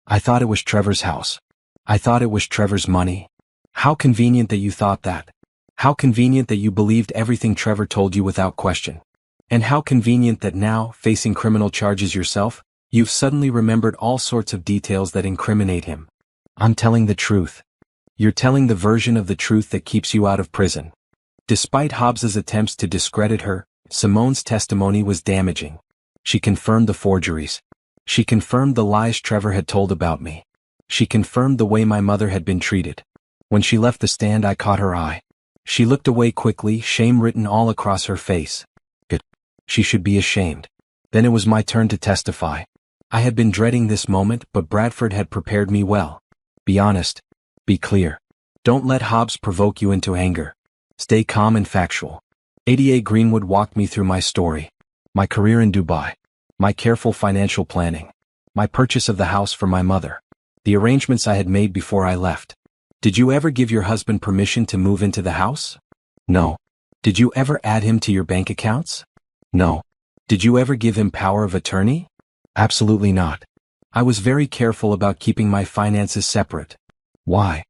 S1: I thought it was Trevor's house. I thought it was Trevor's money. How convenient that you thought that. How convenient that you believed everything Trevor told you without question. And how convenient that now, facing criminal charges yourself, you've suddenly remembered all sorts of details that incriminate him. I'm telling the truth. You're telling the version of the truth that keeps you out of prison. Despite Hobbs's attempts to discredit her, Simone's testimony was damaging. She confirmed the forgeries. She confirmed the lies Trevor had told about me. She confirmed the way my mother had been treated. When she left the stand, I caught her eye. She looked away quickly, shame written all across her face. Good. She should be ashamed. Then it was my turn to testify. I had been dreading this moment, but Bradford had prepared me well. Be honest. Be clear. Don't let Hobbs provoke you into anger. Stay calm and factual. ADA Greenwood walked me through my story. My career in Dubai. My careful financial planning. My purchase of the house for my mother. The arrangements I had made before I left. Did you ever give your husband permission to move into the house? No. Did you ever add him to your bank accounts? No. Did you ever give him power of attorney? Absolutely not. I was very careful about keeping my finances separate. Why?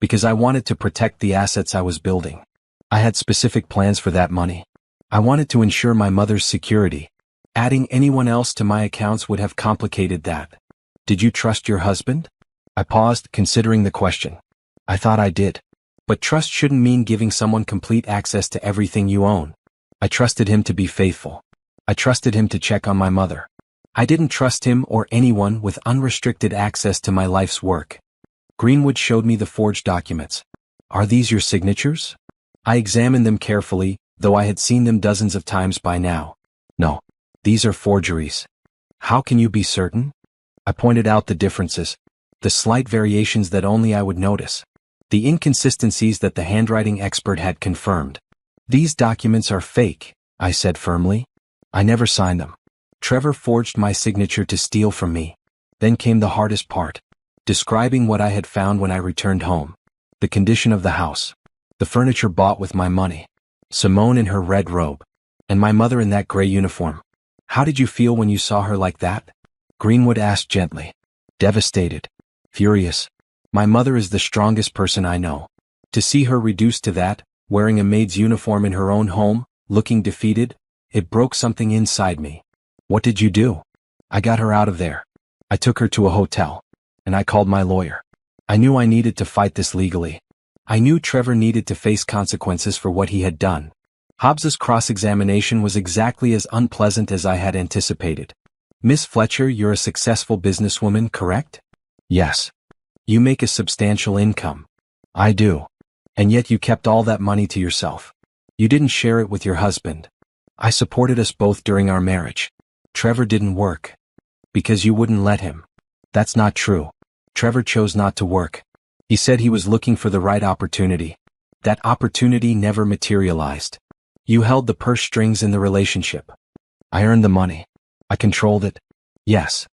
S1: Because I wanted to protect the assets I was building. I had specific plans for that money. I wanted to ensure my mother's security. Adding anyone else to my accounts would have complicated that. Did you trust your husband? I paused, considering the question. I thought I did. But trust shouldn't mean giving someone complete access to everything you own. I trusted him to be faithful. I trusted him to check on my mother. I didn't trust him or anyone with unrestricted access to my life's work. Greenwood showed me the forged documents. Are these your signatures? I examined them carefully, though I had seen them dozens of times by now. No. These are forgeries. How can you be certain? I pointed out the differences, the slight variations that only I would notice, the inconsistencies that the handwriting expert had confirmed. These documents are fake, I said firmly. I never signed them. Trevor forged my signature to steal from me. Then came the hardest part, describing what I had found when I returned home. The condition of the house. The furniture bought with my money. Simone in her red robe. And my mother in that gray uniform. How did you feel when you saw her like that? Greenwood asked gently. Devastated. Furious. My mother is the strongest person I know. To see her reduced to that, wearing a maid's uniform in her own home, looking defeated, it broke something inside me. What did you do? I got her out of there. I took her to a hotel. And I called my lawyer. I knew I needed to fight this legally. I knew Trevor needed to face consequences for what he had done. Hobbs's cross-examination was exactly as unpleasant as I had anticipated. Miss Fletcher, you're a successful businesswoman, correct? Yes. You make a substantial income. I do. And yet you kept all that money to yourself. You didn't share it with your husband. I supported us both during our marriage. Trevor didn't work. Because you wouldn't let him. That's not true. Trevor chose not to work. He said he was looking for the right opportunity. That opportunity never materialized. You held the purse strings in the relationship. I earned the money. I controlled it. Yes.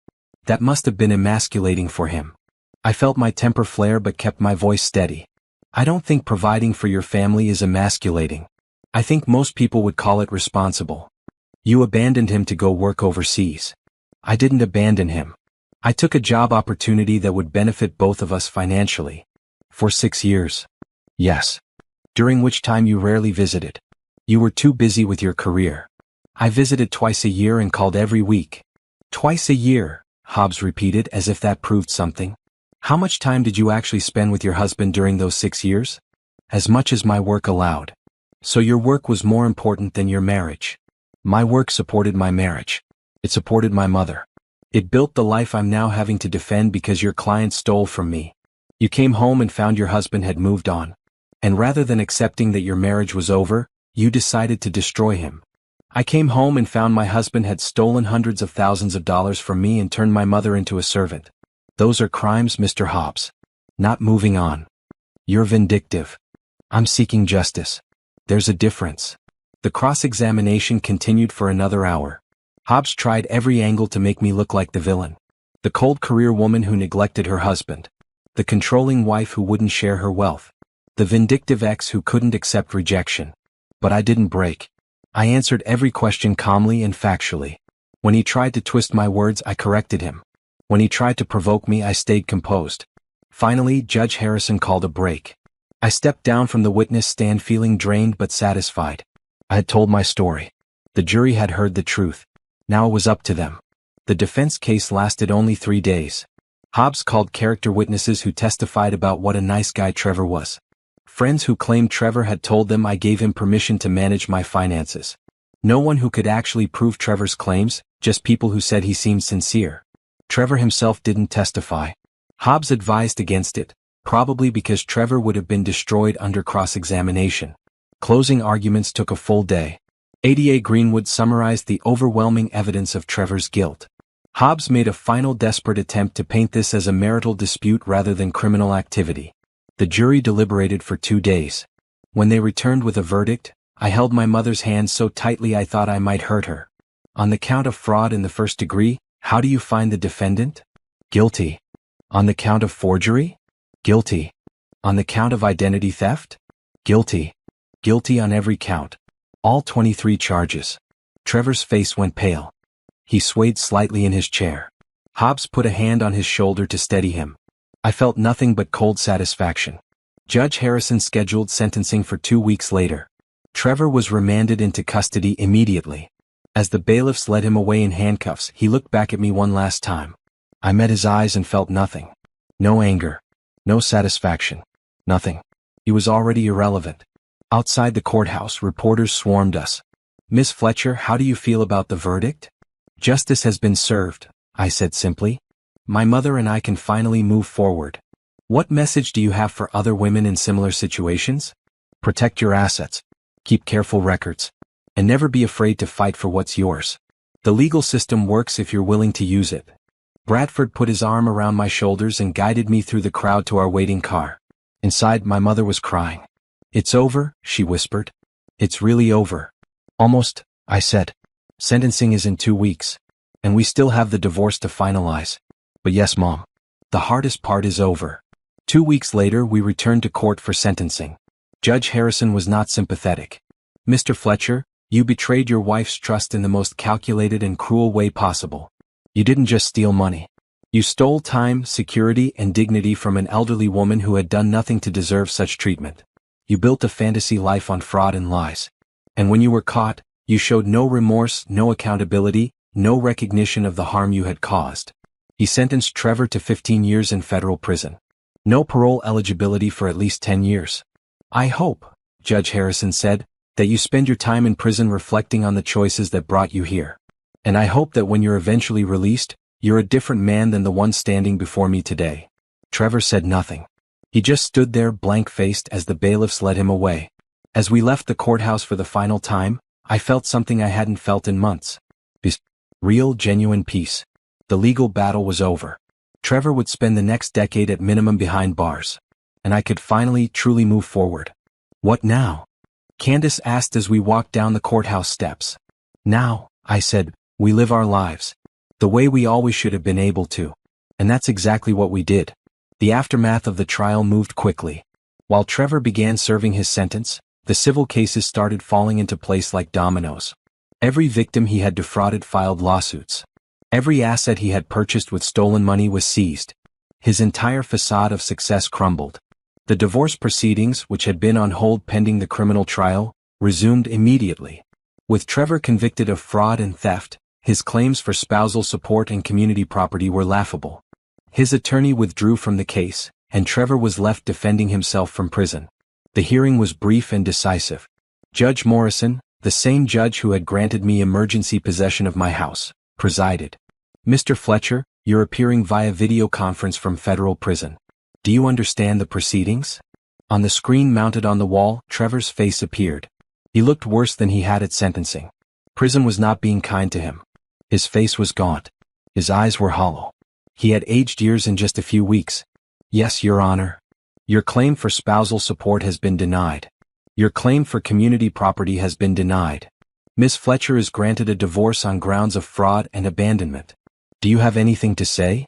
S1: That must have been emasculating for him. I felt my temper flare but kept my voice steady. I don't think providing for your family is emasculating. I think most people would call it responsible. You abandoned him to go work overseas. I didn't abandon him. I took a job opportunity that would benefit both of us financially. For 6 years. Yes. During which time you rarely visited. You were too busy with your career. I visited twice a year and called every week. Twice a year, Hobbs repeated as if that proved something. How much time did you actually spend with your husband during those 6 years? as much as my work allowed. So your work was more important than your marriage. My work supported my marriage. It supported my mother. It built the life I'm now having to defend because your client stole from me. You came home and found your husband had moved on. And rather than accepting that your marriage was over, you decided to destroy him. I came home and found my husband had stolen hundreds of thousands of dollars from me and turned my mother into a servant. Those are crimes, Mr. Hobbs. Not moving on. You're vindictive. I'm seeking justice. There's a difference. The cross-examination continued for another hour. Hobbs tried every angle to make me look like the villain. The cold career woman who neglected her husband. The controlling wife who wouldn't share her wealth. The vindictive ex who couldn't accept rejection. But I didn't break. I answered every question calmly and factually. When he tried to twist my words, I corrected him. When he tried to provoke me, I stayed composed. Finally, Judge Harrison called a break. I stepped down from the witness stand feeling drained but satisfied. I had told my story. The jury had heard the truth. Now it was up to them. The defense case lasted only 3 days. Hobbs called character witnesses who testified about what a nice guy Trevor was. Friends who claimed Trevor had told them I gave him permission to manage my finances. No one who could actually prove Trevor's claims, just people who said he seemed sincere. Trevor himself didn't testify. Hobbs advised against it, probably because Trevor would have been destroyed under cross-examination. Closing arguments took a full day. ADA Greenwood summarized the overwhelming evidence of Trevor's guilt. Hobbs made a final desperate attempt to paint this as a marital dispute rather than criminal activity. The jury deliberated for 2 days. When they returned with a verdict, I held my mother's hand so tightly I thought I might hurt her. On the count of fraud in the first degree, how do you find the defendant? Guilty. On the count of forgery? Guilty. On the count of identity theft? Guilty. Guilty on every count. All 23 charges. Trevor's face went pale. He swayed slightly in his chair. Hobbs put a hand on his shoulder to steady him. I felt nothing but cold satisfaction. Judge Harrison scheduled sentencing for 2 weeks later. Trevor was remanded into custody immediately. As the bailiffs led him away in handcuffs, he looked back at me one last time. I met his eyes and felt nothing. No anger. No satisfaction. Nothing. He was already irrelevant. Outside the courthouse, reporters swarmed us. Miss Fletcher, how do you feel about the verdict? Justice has been served, I said simply. My mother and I can finally move forward. What message do you have for other women in similar situations? Protect your assets. Keep careful records. And never be afraid to fight for what's yours. The legal system works if you're willing to use it. Bradford put his arm around my shoulders and guided me through the crowd to our waiting car. Inside, my mother was crying. It's over, she whispered. It's really over. Almost, I said. Sentencing is in 2 weeks. And we still have the divorce to finalize. But yes, Mom. The hardest part is over. 2 weeks later, we returned to court for sentencing. Judge Harrison was not sympathetic. Mr. Fletcher, you betrayed your wife's trust in the most calculated and cruel way possible. You didn't just steal money. You stole time, security, and dignity from an elderly woman who had done nothing to deserve such treatment. You built a fantasy life on fraud and lies. And when you were caught, you showed no remorse, no accountability, no recognition of the harm you had caused. He sentenced Trevor to 15 years in federal prison. No parole eligibility for at least 10 years. I hope, Judge Harrison said, that you spend your time in prison reflecting on the choices that brought you here. And I hope that when you're eventually released, you're a different man than the one standing before me today. Trevor said nothing. He just stood there blank-faced as the bailiffs led him away. As we left the courthouse for the final time, I felt something I hadn't felt in months. Peace. Real, genuine peace. The legal battle was over. Trevor would spend the next decade at minimum behind bars. And I could finally, truly move forward. What now? Candace asked as we walked down the courthouse steps. Now, I said, we live our lives. The way we always should have been able to. And that's exactly what we did. The aftermath of the trial moved quickly. While Trevor began serving his sentence, the civil cases started falling into place like dominoes. Every victim he had defrauded filed lawsuits. Every asset he had purchased with stolen money was seized. His entire facade of success crumbled. The divorce proceedings, which had been on hold pending the criminal trial, resumed immediately. With Trevor convicted of fraud and theft, his claims for spousal support and community property were laughable. His attorney withdrew from the case, and Trevor was left defending himself from prison. The hearing was brief and decisive. Judge Morrison, the same judge who had granted me emergency possession of my house, presided. Mr. Fletcher, you're appearing via video conference from federal prison. Do you understand the proceedings? On the screen mounted on the wall, Trevor's face appeared. He looked worse than he had at sentencing. Prison was not being kind to him. His face was gaunt. His eyes were hollow. He had aged years in just a few weeks. Yes, Your Honor. Your claim for spousal support has been denied. Your claim for community property has been denied. Ms. Fletcher is granted a divorce on grounds of fraud and abandonment. Do you have anything to say?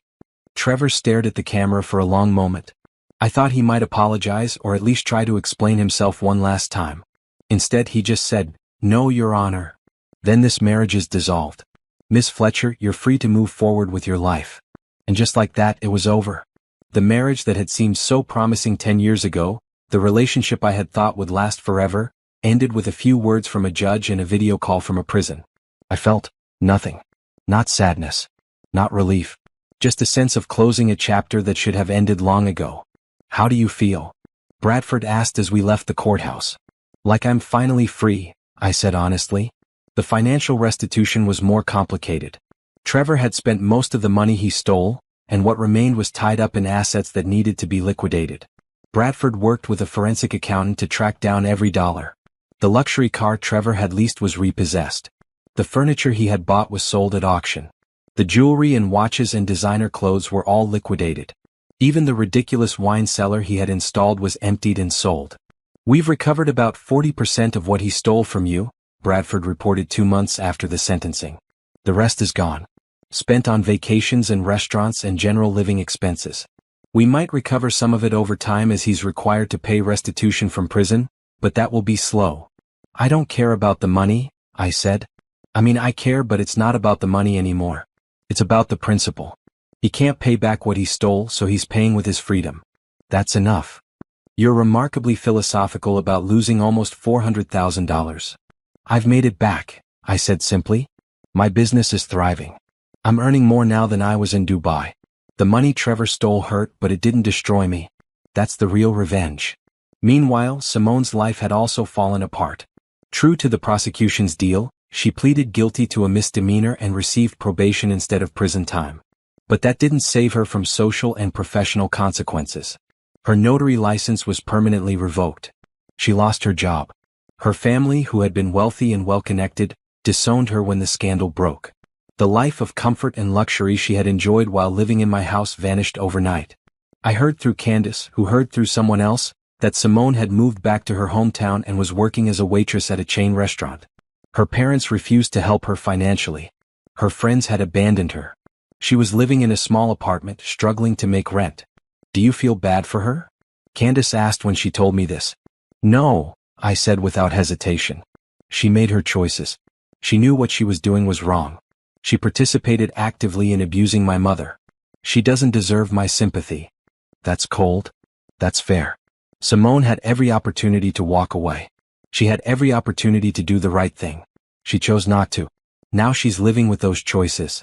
S1: Trevor stared at the camera for a long moment. I thought he might apologize or at least try to explain himself one last time. Instead, he just said, "No, Your Honor." Then this marriage is dissolved. Miss Fletcher, you're free to move forward with your life. And just like that, it was over. The marriage that had seemed so promising 10 years ago, the relationship I had thought would last forever, ended with a few words from a judge and a video call from a prison. I felt nothing. Not sadness. Not relief. Just a sense of closing a chapter that should have ended long ago. How do you feel? Bradford asked as we left the courthouse. Like I'm finally free, I said honestly. The financial restitution was more complicated. Trevor had spent most of the money he stole, and what remained was tied up in assets that needed to be liquidated. Bradford worked with a forensic accountant to track down every dollar. The luxury car Trevor had leased was repossessed. The furniture he had bought was sold at auction. The jewelry and watches and designer clothes were all liquidated. Even the ridiculous wine cellar he had installed was emptied and sold. We've recovered about 40% of what he stole from you, Bradford reported 2 months after the sentencing. The rest is gone. Spent on vacations and restaurants and general living expenses. We might recover some of it over time as he's required to pay restitution from prison, but that will be slow. I don't care about the money, I said. I care, but it's not about the money anymore. It's about the principle. He can't pay back what he stole, so he's paying with his freedom. That's enough. You're remarkably philosophical about losing almost $400,000. I've made it back, I said simply. My business is thriving. I'm earning more now than I was in Dubai. The money Trevor stole hurt, but it didn't destroy me. That's the real revenge. Meanwhile, Simone's life had also fallen apart. True to the prosecution's deal, she pleaded guilty to a misdemeanor and received probation instead of prison time. But that didn't save her from social and professional consequences. Her notary license was permanently revoked. She lost her job. Her family, who had been wealthy and well-connected, disowned her when the scandal broke. The life of comfort and luxury she had enjoyed while living in my house vanished overnight. I heard through Candace, who heard through someone else, that Simone had moved back to her hometown and was working as a waitress at a chain restaurant. Her parents refused to help her financially. Her friends had abandoned her. She was living in a small apartment, struggling to make rent. Do you feel bad for her? Candace asked when she told me this. No, I said without hesitation. She made her choices. She knew what she was doing was wrong. She participated actively in abusing my mother. She doesn't deserve my sympathy. That's cold. That's fair. Simone had every opportunity to walk away. She had every opportunity to do the right thing. She chose not to. Now she's living with those choices.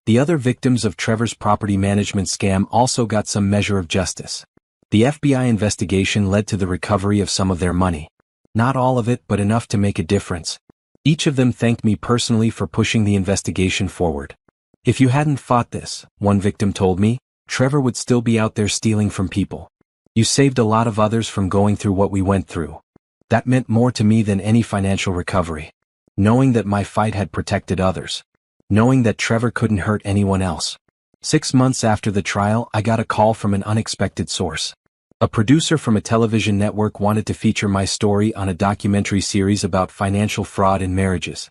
S1: The other victims of Trevor's property management scam also got some measure of justice. The FBI investigation led to the recovery of some of their money. Not all of it, but enough to make a difference. Each of them thanked me personally for pushing the investigation forward. If you hadn't fought this, one victim told me, Trevor would still be out there stealing from people. You saved a lot of others from going through what we went through. That meant more to me than any financial recovery. Knowing that my fight had protected others. Knowing that Trevor couldn't hurt anyone else. 6 months after the trial, I got a call from an unexpected source. A producer from a television network wanted to feature my story on a documentary series about financial fraud in marriages.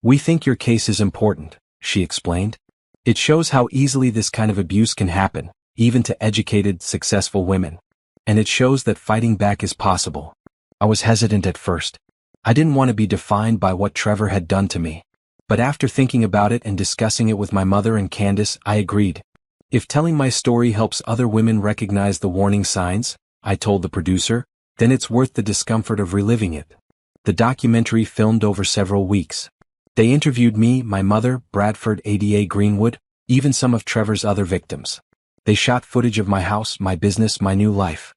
S1: We think your case is important, she explained. It shows how easily this kind of abuse can happen, even to educated, successful women. And it shows that fighting back is possible. I was hesitant at first. I didn't want to be defined by what Trevor had done to me. But after thinking about it and discussing it with my mother and Candace, I agreed. If telling my story helps other women recognize the warning signs, I told the producer, then it's worth the discomfort of reliving it. The documentary filmed over several weeks. They interviewed me, my mother, Bradford Ada Greenwood, even some of Trevor's other victims. They shot footage of my house, my business, my new life.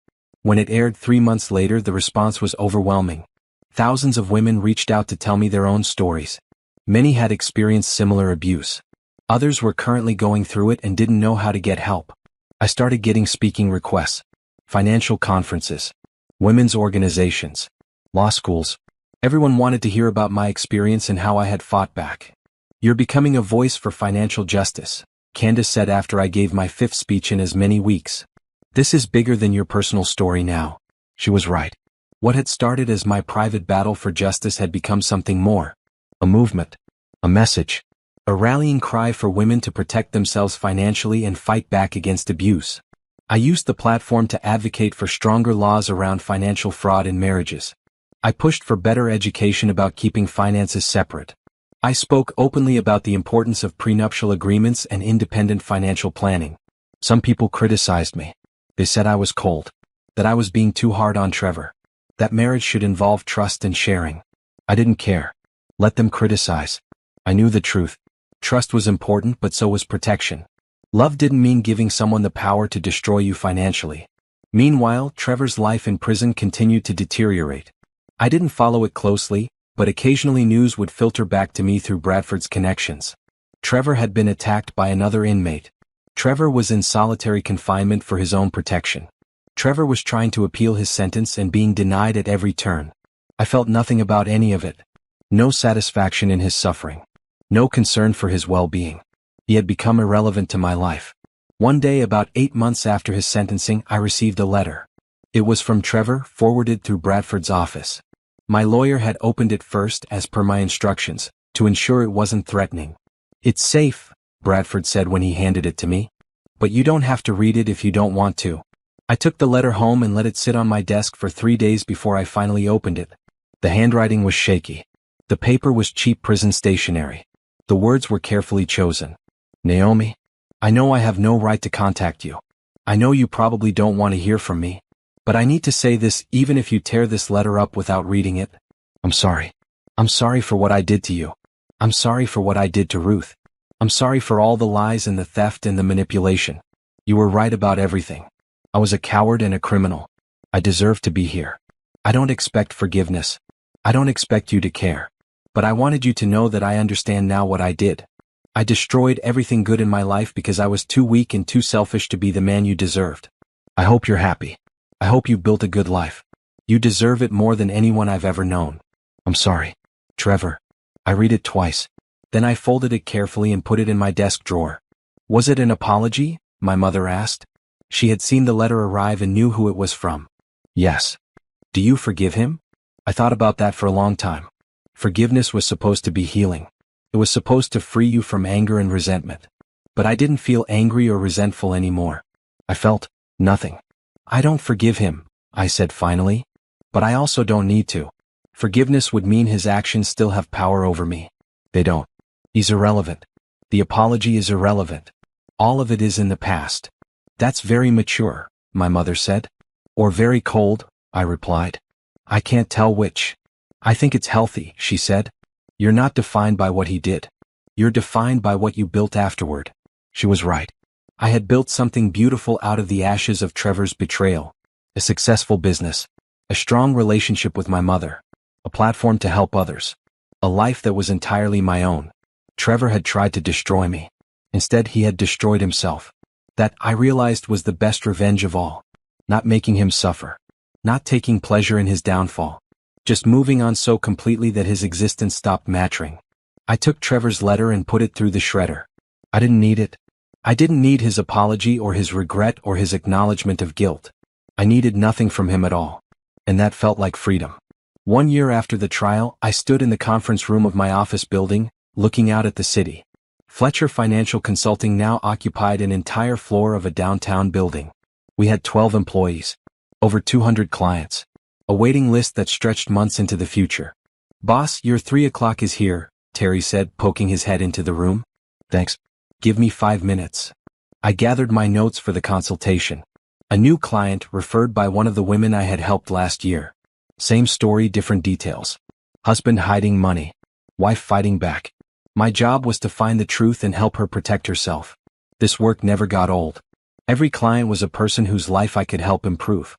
S1: When it aired 3 months later, the response was overwhelming. Thousands of women reached out to tell me their own stories. Many had experienced similar abuse. Others were currently going through it and didn't know how to get help. I started getting speaking requests, financial conferences, women's organizations, law schools. Everyone wanted to hear about my experience and how I had fought back. "You're becoming a voice for financial justice," Candace said after I gave my 5th speech in as many weeks. "This is bigger than your personal story now." She was right. What had started as my private battle for justice had become something more. A movement. A message. A rallying cry for women to protect themselves financially and fight back against abuse. I used the platform to advocate for stronger laws around financial fraud in marriages. I pushed for better education about keeping finances separate. I spoke openly about the importance of prenuptial agreements and independent financial planning. Some people criticized me. They said I was cold, that I was being too hard on Trevor, that marriage should involve trust and sharing. I didn't care. Let them criticize. I knew the truth. Trust was important, but so was protection. Love didn't mean giving someone the power to destroy you financially. Meanwhile, Trevor's life in prison continued to deteriorate. I didn't follow it closely, but occasionally news would filter back to me through Bradford's connections. Trevor had been attacked by another inmate. Trevor was in solitary confinement for his own protection. Trevor was trying to appeal his sentence and being denied at every turn. I felt nothing about any of it. No satisfaction in his suffering. No concern for his well-being. He had become irrelevant to my life. One day, about 8 months after his sentencing, I received a letter. It was from Trevor, forwarded through Bradford's office. My lawyer had opened it first, as per my instructions, to ensure it wasn't threatening. "It's safe," Bradford said when he handed it to me. "But you don't have to read it if you don't want to." I took the letter home and let it sit on my desk for 3 days before I finally opened it. The handwriting was shaky. The paper was cheap prison stationery. The words were carefully chosen. "Naomi, I know I have no right to contact you. I know you probably don't want to hear from me. But I need to say this even if you tear this letter up without reading it. I'm sorry. I'm sorry for what I did to you. I'm sorry for what I did to Ruth. I'm sorry for all the lies and the theft and the manipulation. You were right about everything. I was a coward and a criminal. I deserve to be here. I don't expect forgiveness. I don't expect you to care. But I wanted you to know that I understand now what I did. I destroyed everything good in my life because I was too weak and too selfish to be the man you deserved. I hope you're happy. I hope you built a good life. You deserve it more than anyone I've ever known. I'm sorry. Trevor." I read it twice. Then I folded it carefully and put it in my desk drawer. "Was it an apology?" my mother asked. She had seen the letter arrive and knew who it was from. "Yes." "Do you forgive him?" I thought about that for a long time. Forgiveness was supposed to be healing. It was supposed to free you from anger and resentment. But I didn't feel angry or resentful anymore. I felt nothing. "I don't forgive him," I said finally. "But I also don't need to. Forgiveness would mean his actions still have power over me. They don't. He's irrelevant. The apology is irrelevant. All of it is in the past." "That's very mature," my mother said. "Or very cold," I replied. "I can't tell which." "I think it's healthy," she said. "You're not defined by what he did. You're defined by what you built afterward." She was right. I had built something beautiful out of the ashes of Trevor's betrayal. A successful business. A strong relationship with my mother. A platform to help others. A life that was entirely my own. Trevor had tried to destroy me. Instead, he had destroyed himself. That, I realized, was the best revenge of all. Not making him suffer. Not taking pleasure in his downfall. Just moving on so completely that his existence stopped mattering. I took Trevor's letter and put it through the shredder. I didn't need it. I didn't need his apology or his regret or his acknowledgement of guilt. I needed nothing from him at all. And that felt like freedom. 1 year after the trial, I stood in the conference room of my office building, looking out at the city. Fletcher Financial Consulting now occupied an entire floor of a downtown building. We had 12 employees. Over 200 clients. A waiting list that stretched months into the future. "Boss, your 3 o'clock is here," Terry said, poking his head into the room. "Thanks. Give me 5 minutes." I gathered my notes for the consultation. A new client, referred by one of the women I had helped last year. Same story, different details. Husband hiding money. Wife fighting back. My job was to find the truth and help her protect herself. This work never got old. Every client was a person whose life I could help improve.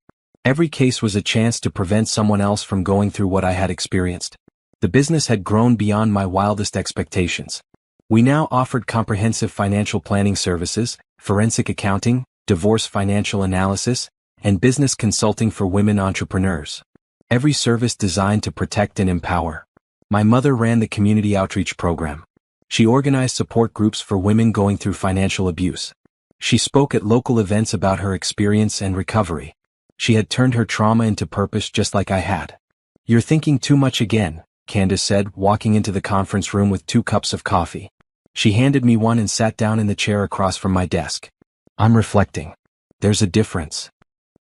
S1: Every case was a chance to prevent someone else from going through what I had experienced. The business had grown beyond my wildest expectations. We now offered comprehensive financial planning services, forensic accounting, divorce financial analysis, and business consulting for women entrepreneurs. Every service designed to protect and empower. My mother ran the community outreach program. She organized support groups for women going through financial abuse. She spoke at local events about her experience and recovery. She had turned her trauma into purpose just like I had. "You're thinking too much again," Candace said, walking into the conference room with 2 cups of coffee. She handed me one and sat down in the chair across from my desk. "I'm reflecting. There's a difference.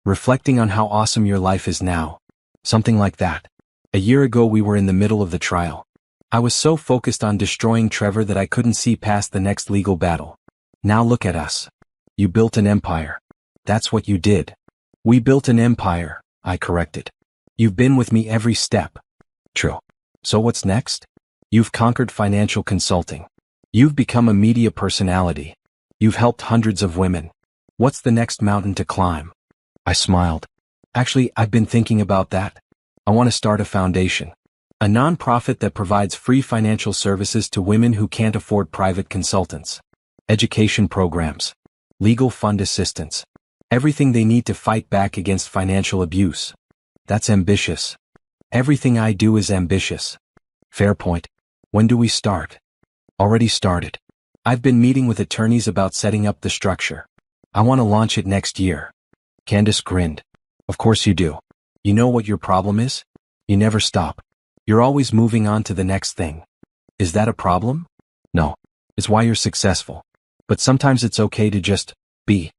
S1: Reflecting on how awesome your life is now." Something like that. A year ago we were in the middle of the trial. I was so focused on destroying Trevor that I couldn't see past the next legal battle. Now look at us. You built an empire. That's what you did. We built an empire, I corrected. You've been with me every step. True. So what's next? You've conquered financial consulting. You've become a media personality. You've helped hundreds of women. What's the next mountain to climb? I smiled. Actually, I've been thinking about that. I want to start a foundation. A nonprofit that provides free financial services to women who can't afford private consultants. Education programs. Legal fund assistance. Everything they need to fight back against financial abuse. That's ambitious. Everything I do is ambitious. Fair point. When do we start? Already started. I've been meeting with attorneys about setting up the structure. I want to launch it next year. Candace grinned. Of course you do. You know what your problem is? You never stop. You're always moving on to the next thing. Is that a problem? No. It's why you're successful. But sometimes it's okay to just be.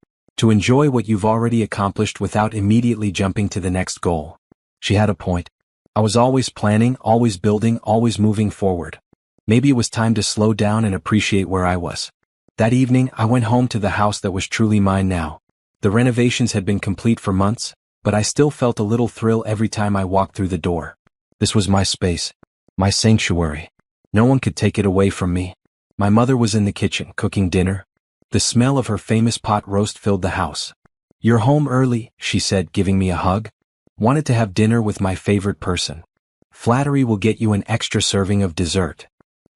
S1: To enjoy what you've already accomplished without immediately jumping to the next goal. She had a point. I was always planning, always building, always moving forward. Maybe it was time to slow down and appreciate where I was. That evening, I went home to the house that was truly mine now. The renovations had been complete for months, but I still felt a little thrill every time I walked through the door. This was my space. My sanctuary. No one could take it away from me. My mother was in the kitchen, cooking dinner. The smell of her famous pot roast filled the house. "You're home early," she said, giving me a hug. "Wanted to have dinner with my favorite person. Flattery will get you an extra serving of dessert."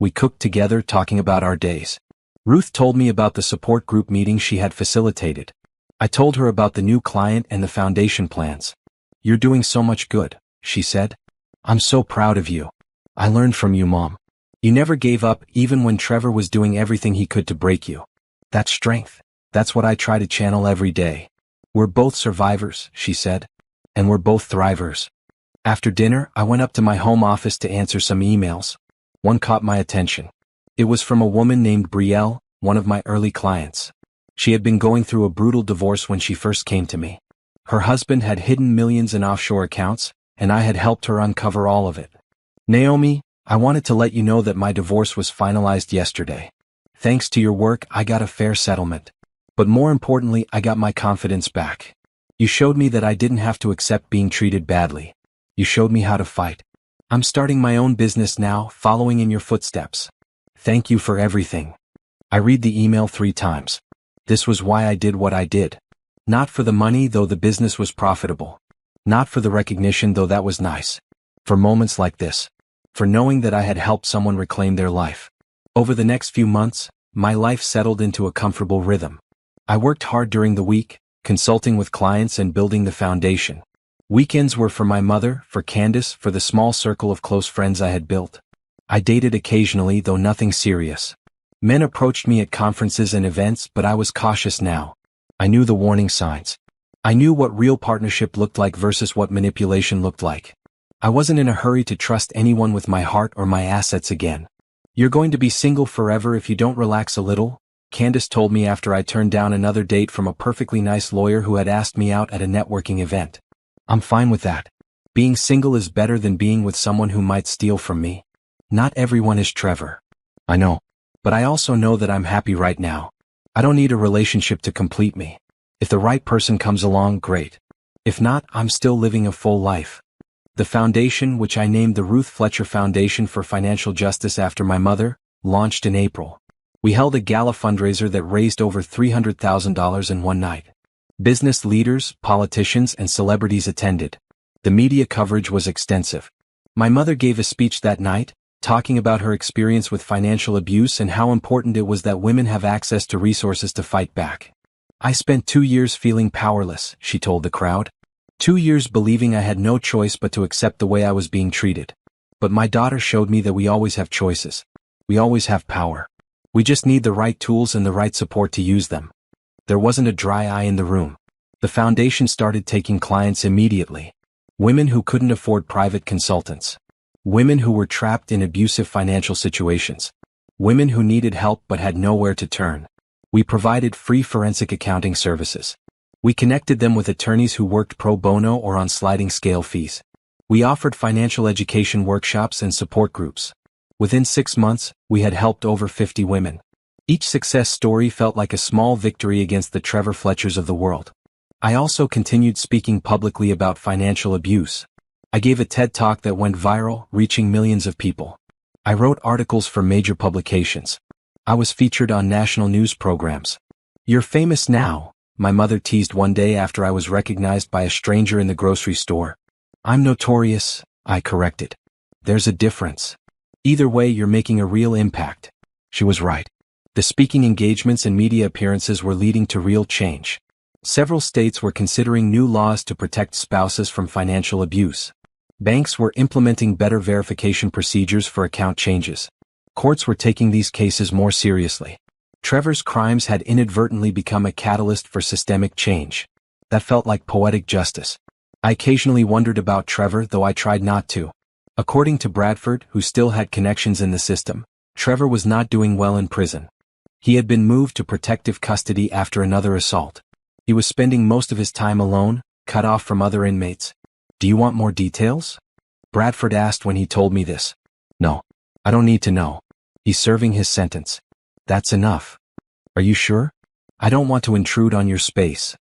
S1: We cooked together, talking about our days. Ruth told me about the support group meeting she had facilitated. I told her about the new client and the foundation plans. "You're doing so much good," she said. "I'm so proud of you. I learned from you, Mom. You never gave up even when Trevor was doing everything he could to break you. That's strength. That's what I try to channel every day. We're both survivors," she said. "And we're both thrivers." After dinner, I went up to my home office to answer some emails. One caught my attention. It was from a woman named Brielle, one of my early clients. She had been going through a brutal divorce when she first came to me. Her husband had hidden millions in offshore accounts, and I had helped her uncover all of it. "Naomi, I wanted to let you know that my divorce was finalized yesterday. Thanks to your work, I got a fair settlement. But more importantly, I got my confidence back. You showed me that I didn't have to accept being treated badly. You showed me how to fight. I'm starting my own business now, following in your footsteps. Thank you for everything." I read the email 3 times. This was why I did what I did. Not for the money, though the business was profitable. Not for the recognition, though that was nice. For moments like this. For knowing that I had helped someone reclaim their life. Over the next few months, my life settled into a comfortable rhythm. I worked hard during the week, consulting with clients and building the foundation. Weekends were for my mother, for Candace, for the small circle of close friends I had built. I dated occasionally, though nothing serious. Men approached me at conferences and events, but I was cautious now. I knew the warning signs. I knew what real partnership looked like versus what manipulation looked like. I wasn't in a hurry to trust anyone with my heart or my assets again. "You're going to be single forever if you don't relax a little," Candace told me after I turned down another date from a perfectly nice lawyer who had asked me out at a networking event. I'm fine with that. Being single is better than being with someone who might steal from me. Not everyone is Trevor. I know. But I also know that I'm happy right now. I don't need a relationship to complete me. If the right person comes along, great. If not, I'm still living a full life. The foundation, which I named the Ruth Fletcher Foundation for Financial Justice after my mother, launched in April. We held a gala fundraiser that raised over $300,000 in one night. Business leaders, politicians, and celebrities attended. The media coverage was extensive. My mother gave a speech that night, talking about her experience with financial abuse and how important it was that women have access to resources to fight back. I spent 2 years feeling powerless, she told the crowd. 2 years believing I had no choice but to accept the way I was being treated. But my daughter showed me that we always have choices. We always have power. We just need the right tools and the right support to use them. There wasn't a dry eye in the room. The foundation started taking clients immediately. Women who couldn't afford private consultants. Women who were trapped in abusive financial situations. Women who needed help but had nowhere to turn. We provided free forensic accounting services. We connected them with attorneys who worked pro bono or on sliding scale fees. We offered financial education workshops and support groups. Within 6 months, we had helped over 50 women. Each success story felt like a small victory against the Trevor Fletchers of the world. I also continued speaking publicly about financial abuse. I gave a TED Talk that went viral, reaching millions of people. I wrote articles for major publications. I was featured on national news programs. "You're famous now," my mother teased one day after I was recognized by a stranger in the grocery store. "I'm notorious," I corrected. "There's a difference. Either way, you're making a real impact." She was right. The speaking engagements and media appearances were leading to real change. Several states were considering new laws to protect spouses from financial abuse. Banks were implementing better verification procedures for account changes. Courts were taking these cases more seriously. Trevor's crimes had inadvertently become a catalyst for systemic change. That felt like poetic justice. I occasionally wondered about Trevor, though I tried not to. According to Bradford, who still had connections in the system, Trevor was not doing well in prison. He had been moved to protective custody after another assault. He was spending most of his time alone, cut off from other inmates. "Do you want more details?" Bradford asked when he told me this. "No. I don't need to know. He's serving his sentence. That's enough." "Are you sure?" "I don't want to intrude on your space."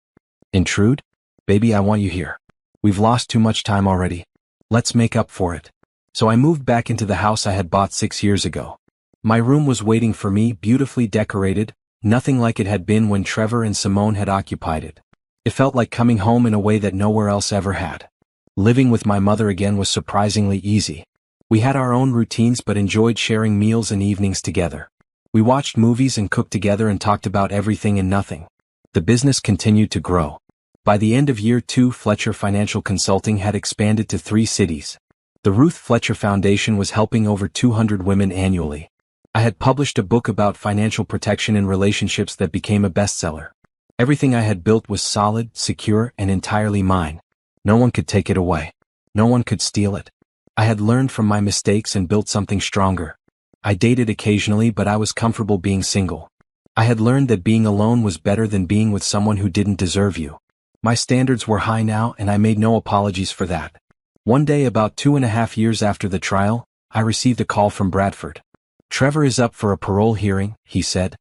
S1: "Intrude? Baby, I want you here. We've lost too much time already. Let's make up for it." So I moved back into the house I had bought 6 years ago. My room was waiting for me, beautifully decorated, nothing like it had been when Trevor and Simone had occupied it. It felt like coming home in a way that nowhere else ever had. Living with my mother again was surprisingly easy. We had our own routines but enjoyed sharing meals and evenings together. We watched movies and cooked together and talked about everything and nothing. The business continued to grow. By the end of year 2, Fletcher Financial Consulting had expanded to 3 cities. The Ruth Fletcher Foundation was helping over 200 women annually. I had published a book about financial protection in relationships that became a bestseller. Everything I had built was solid, secure, and entirely mine. No one could take it away. No one could steal it. I had learned from my mistakes and built something stronger. I dated occasionally, but I was comfortable being single. I had learned that being alone was better than being with someone who didn't deserve you. My standards were high now, and I made no apologies for that. One day, about 2.5 years after the trial, I received a call from Bradford. "Trevor is up for a parole hearing," he said.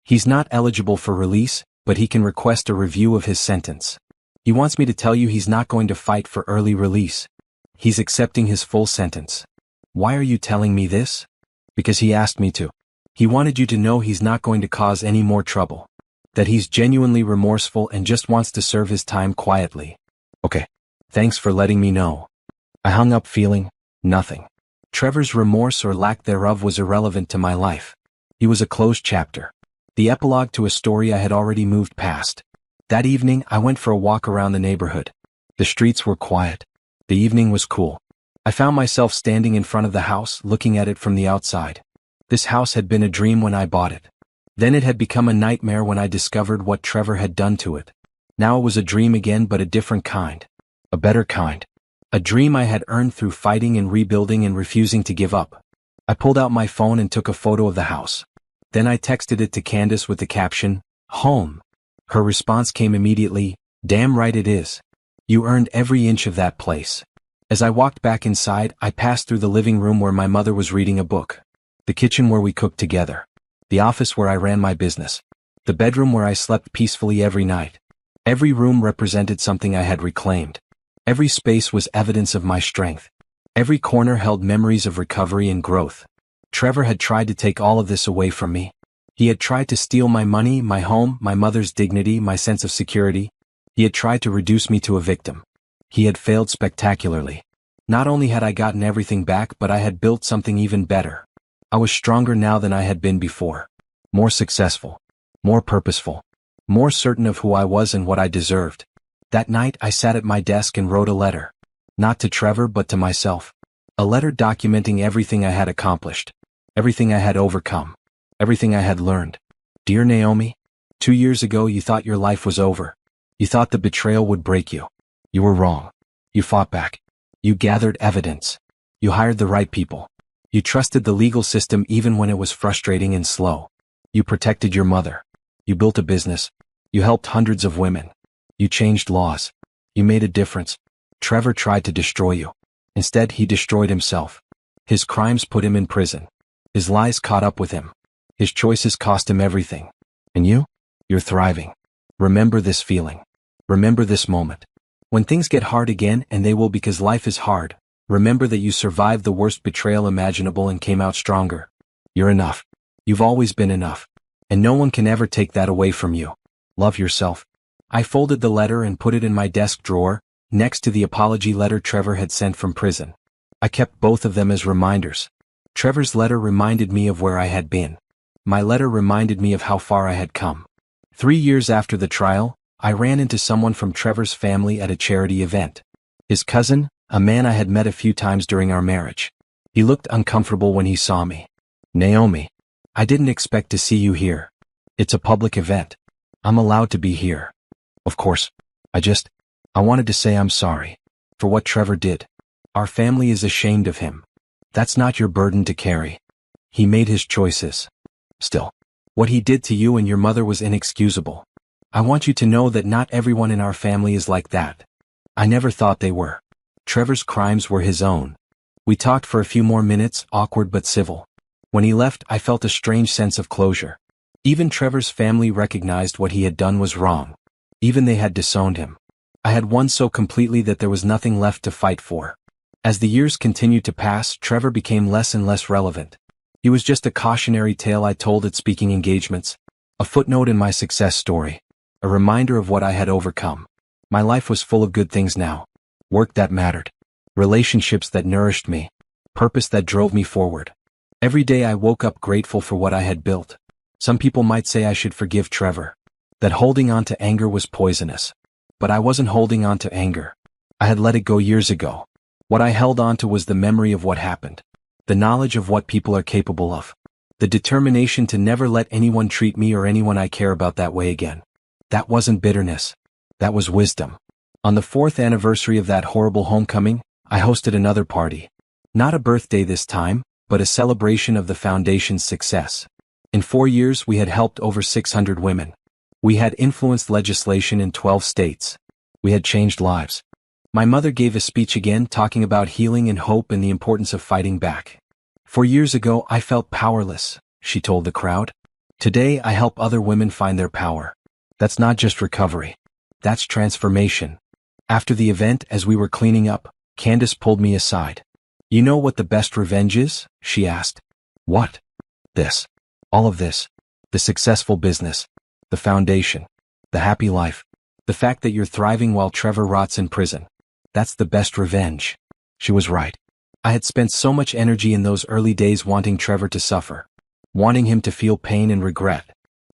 S1: "He's not eligible for release, but he can request a review of his sentence. He wants me to tell you he's not going to fight for early release. He's accepting his full sentence." "Why are you telling me this?" "Because he asked me to. He wanted you to know he's not going to cause any more trouble. That he's genuinely remorseful and just wants to serve his time quietly." "Okay. Thanks for letting me know." I hung up feeling nothing. Trevor's remorse or lack thereof was irrelevant to my life. He was a closed chapter. The epilogue to a story I had already moved past. That evening, I went for a walk around the neighborhood. The streets were quiet. The evening was cool. I found myself standing in front of the house, looking at it from the outside. This house had been a dream when I bought it. Then it had become a nightmare when I discovered what Trevor had done to it. Now it was a dream again, but a different kind. A better kind. A dream I had earned through fighting and rebuilding and refusing to give up. I pulled out my phone and took a photo of the house. Then I texted it to Candace with the caption, "Home." Her response came immediately, "Damn right it is. You earned every inch of that place." As I walked back inside, I passed through the living room where my mother was reading a book. The kitchen where we cooked together. The office where I ran my business. The bedroom where I slept peacefully every night. Every room represented something I had reclaimed. Every space was evidence of my strength. Every corner held memories of recovery and growth. Trevor had tried to take all of this away from me. He had tried to steal my money, my home, my mother's dignity, my sense of security, He had tried to reduce me to a victim. He had failed spectacularly. Not only had I gotten everything back, but I had built something even better. I was stronger now than I had been before. More successful. More purposeful. More certain of who I was and what I deserved. That night I sat at my desk and wrote a letter. Not to Trevor but to myself. A letter documenting everything I had accomplished. Everything I had overcome. Everything I had learned. Dear Naomi, 2 years ago you thought your life was over. You thought the betrayal would break you. You were wrong. You fought back. You gathered evidence. You hired the right people. You trusted the legal system even when it was frustrating and slow. You protected your mother. You built a business. You helped hundreds of women. You changed laws. You made a difference. Trevor tried to destroy you. Instead, he destroyed himself. His crimes put him in prison. His lies caught up with him. His choices cost him everything. And you? You're thriving. Remember this feeling. Remember this moment. When things get hard again, and they will because life is hard, remember that you survived the worst betrayal imaginable and came out stronger. You're enough. You've always been enough. And no one can ever take that away from you. Love yourself. I folded the letter and put it in my desk drawer, next to the apology letter Trevor had sent from prison. I kept both of them as reminders. Trevor's letter reminded me of where I had been. My letter reminded me of how far I had come. 3 years after the trial, I ran into someone from Trevor's family at a charity event. His cousin, a man I had met a few times during our marriage. He looked uncomfortable when he saw me. Naomi, I didn't expect to see you here. It's a public event. I'm allowed to be here. Of course. I wanted to say I'm sorry. For what Trevor did. Our family is ashamed of him. That's not your burden to carry. He made his choices. Still, what he did to you and your mother was inexcusable. I want you to know that not everyone in our family is like that. I never thought they were. Trevor's crimes were his own. We talked for a few more minutes, awkward but civil. When he left, I felt a strange sense of closure. Even Trevor's family recognized what he had done was wrong. Even they had disowned him. I had won so completely that there was nothing left to fight for. As the years continued to pass, Trevor became less and less relevant. He was just a cautionary tale I told at speaking engagements, a footnote in my success story, a reminder of what I had overcome. My life was full of good things now. Work that mattered. Relationships that nourished me. Purpose that drove me forward. Every day I woke up grateful for what I had built. Some people might say I should forgive Trevor. That holding on to anger was poisonous. But I wasn't holding on to anger. I had let it go years ago. What I held on to was the memory of what happened. The knowledge of what people are capable of. The determination to never let anyone treat me or anyone I care about that way again. That wasn't bitterness. That was wisdom. On the 4th anniversary of that horrible homecoming, I hosted another party. Not a birthday this time, but a celebration of the foundation's success. In 4 years we had helped over 600 women. We had influenced legislation in 12 states. We had changed lives. My mother gave a speech again talking about healing and hope and the importance of fighting back. 4 years ago I felt powerless, she told the crowd. Today I help other women find their power. That's not just recovery. That's transformation. After the event, as we were cleaning up, Candace pulled me aside. You know what the best revenge is? She asked. What? This. All of this. The successful business. The foundation. The happy life. The fact that you're thriving while Trevor rots in prison. That's the best revenge. She was right. I had spent so much energy in those early days wanting Trevor to suffer. Wanting him to feel pain and regret.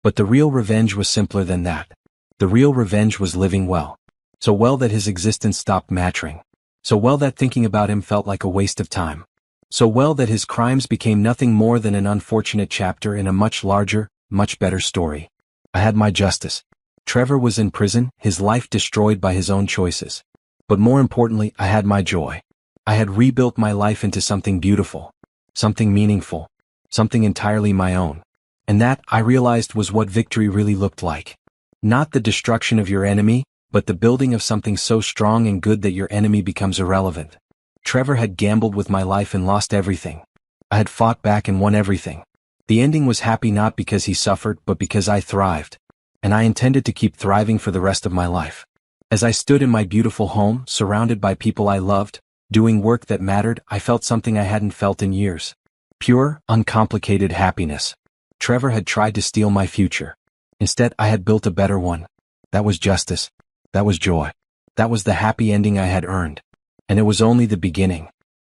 S1: But the real revenge was simpler than that. The real revenge was living well. So well that his existence stopped mattering. So well that thinking about him felt like a waste of time. So well that his crimes became nothing more than an unfortunate chapter in a much larger, much better story. I had my justice. Trevor was in prison, his life destroyed by his own choices. But more importantly, I had my joy. I had rebuilt my life into something beautiful. Something meaningful. Something entirely my own. And that, I realized, was what victory really looked like. Not the destruction of your enemy, but the building of something so strong and good that your enemy becomes irrelevant. Trevor had gambled with my life and lost everything. I had fought back and won everything. The ending was happy not because he suffered, but because I thrived. And I intended to keep thriving for the rest of my life. As I stood in my beautiful home, surrounded by people I loved, doing work that mattered, I felt something I hadn't felt in years. Pure, uncomplicated happiness. Trevor had tried to steal my future. Instead, I had built a better one. That was justice. That was joy. That was the happy ending I had earned. And it was only the beginning.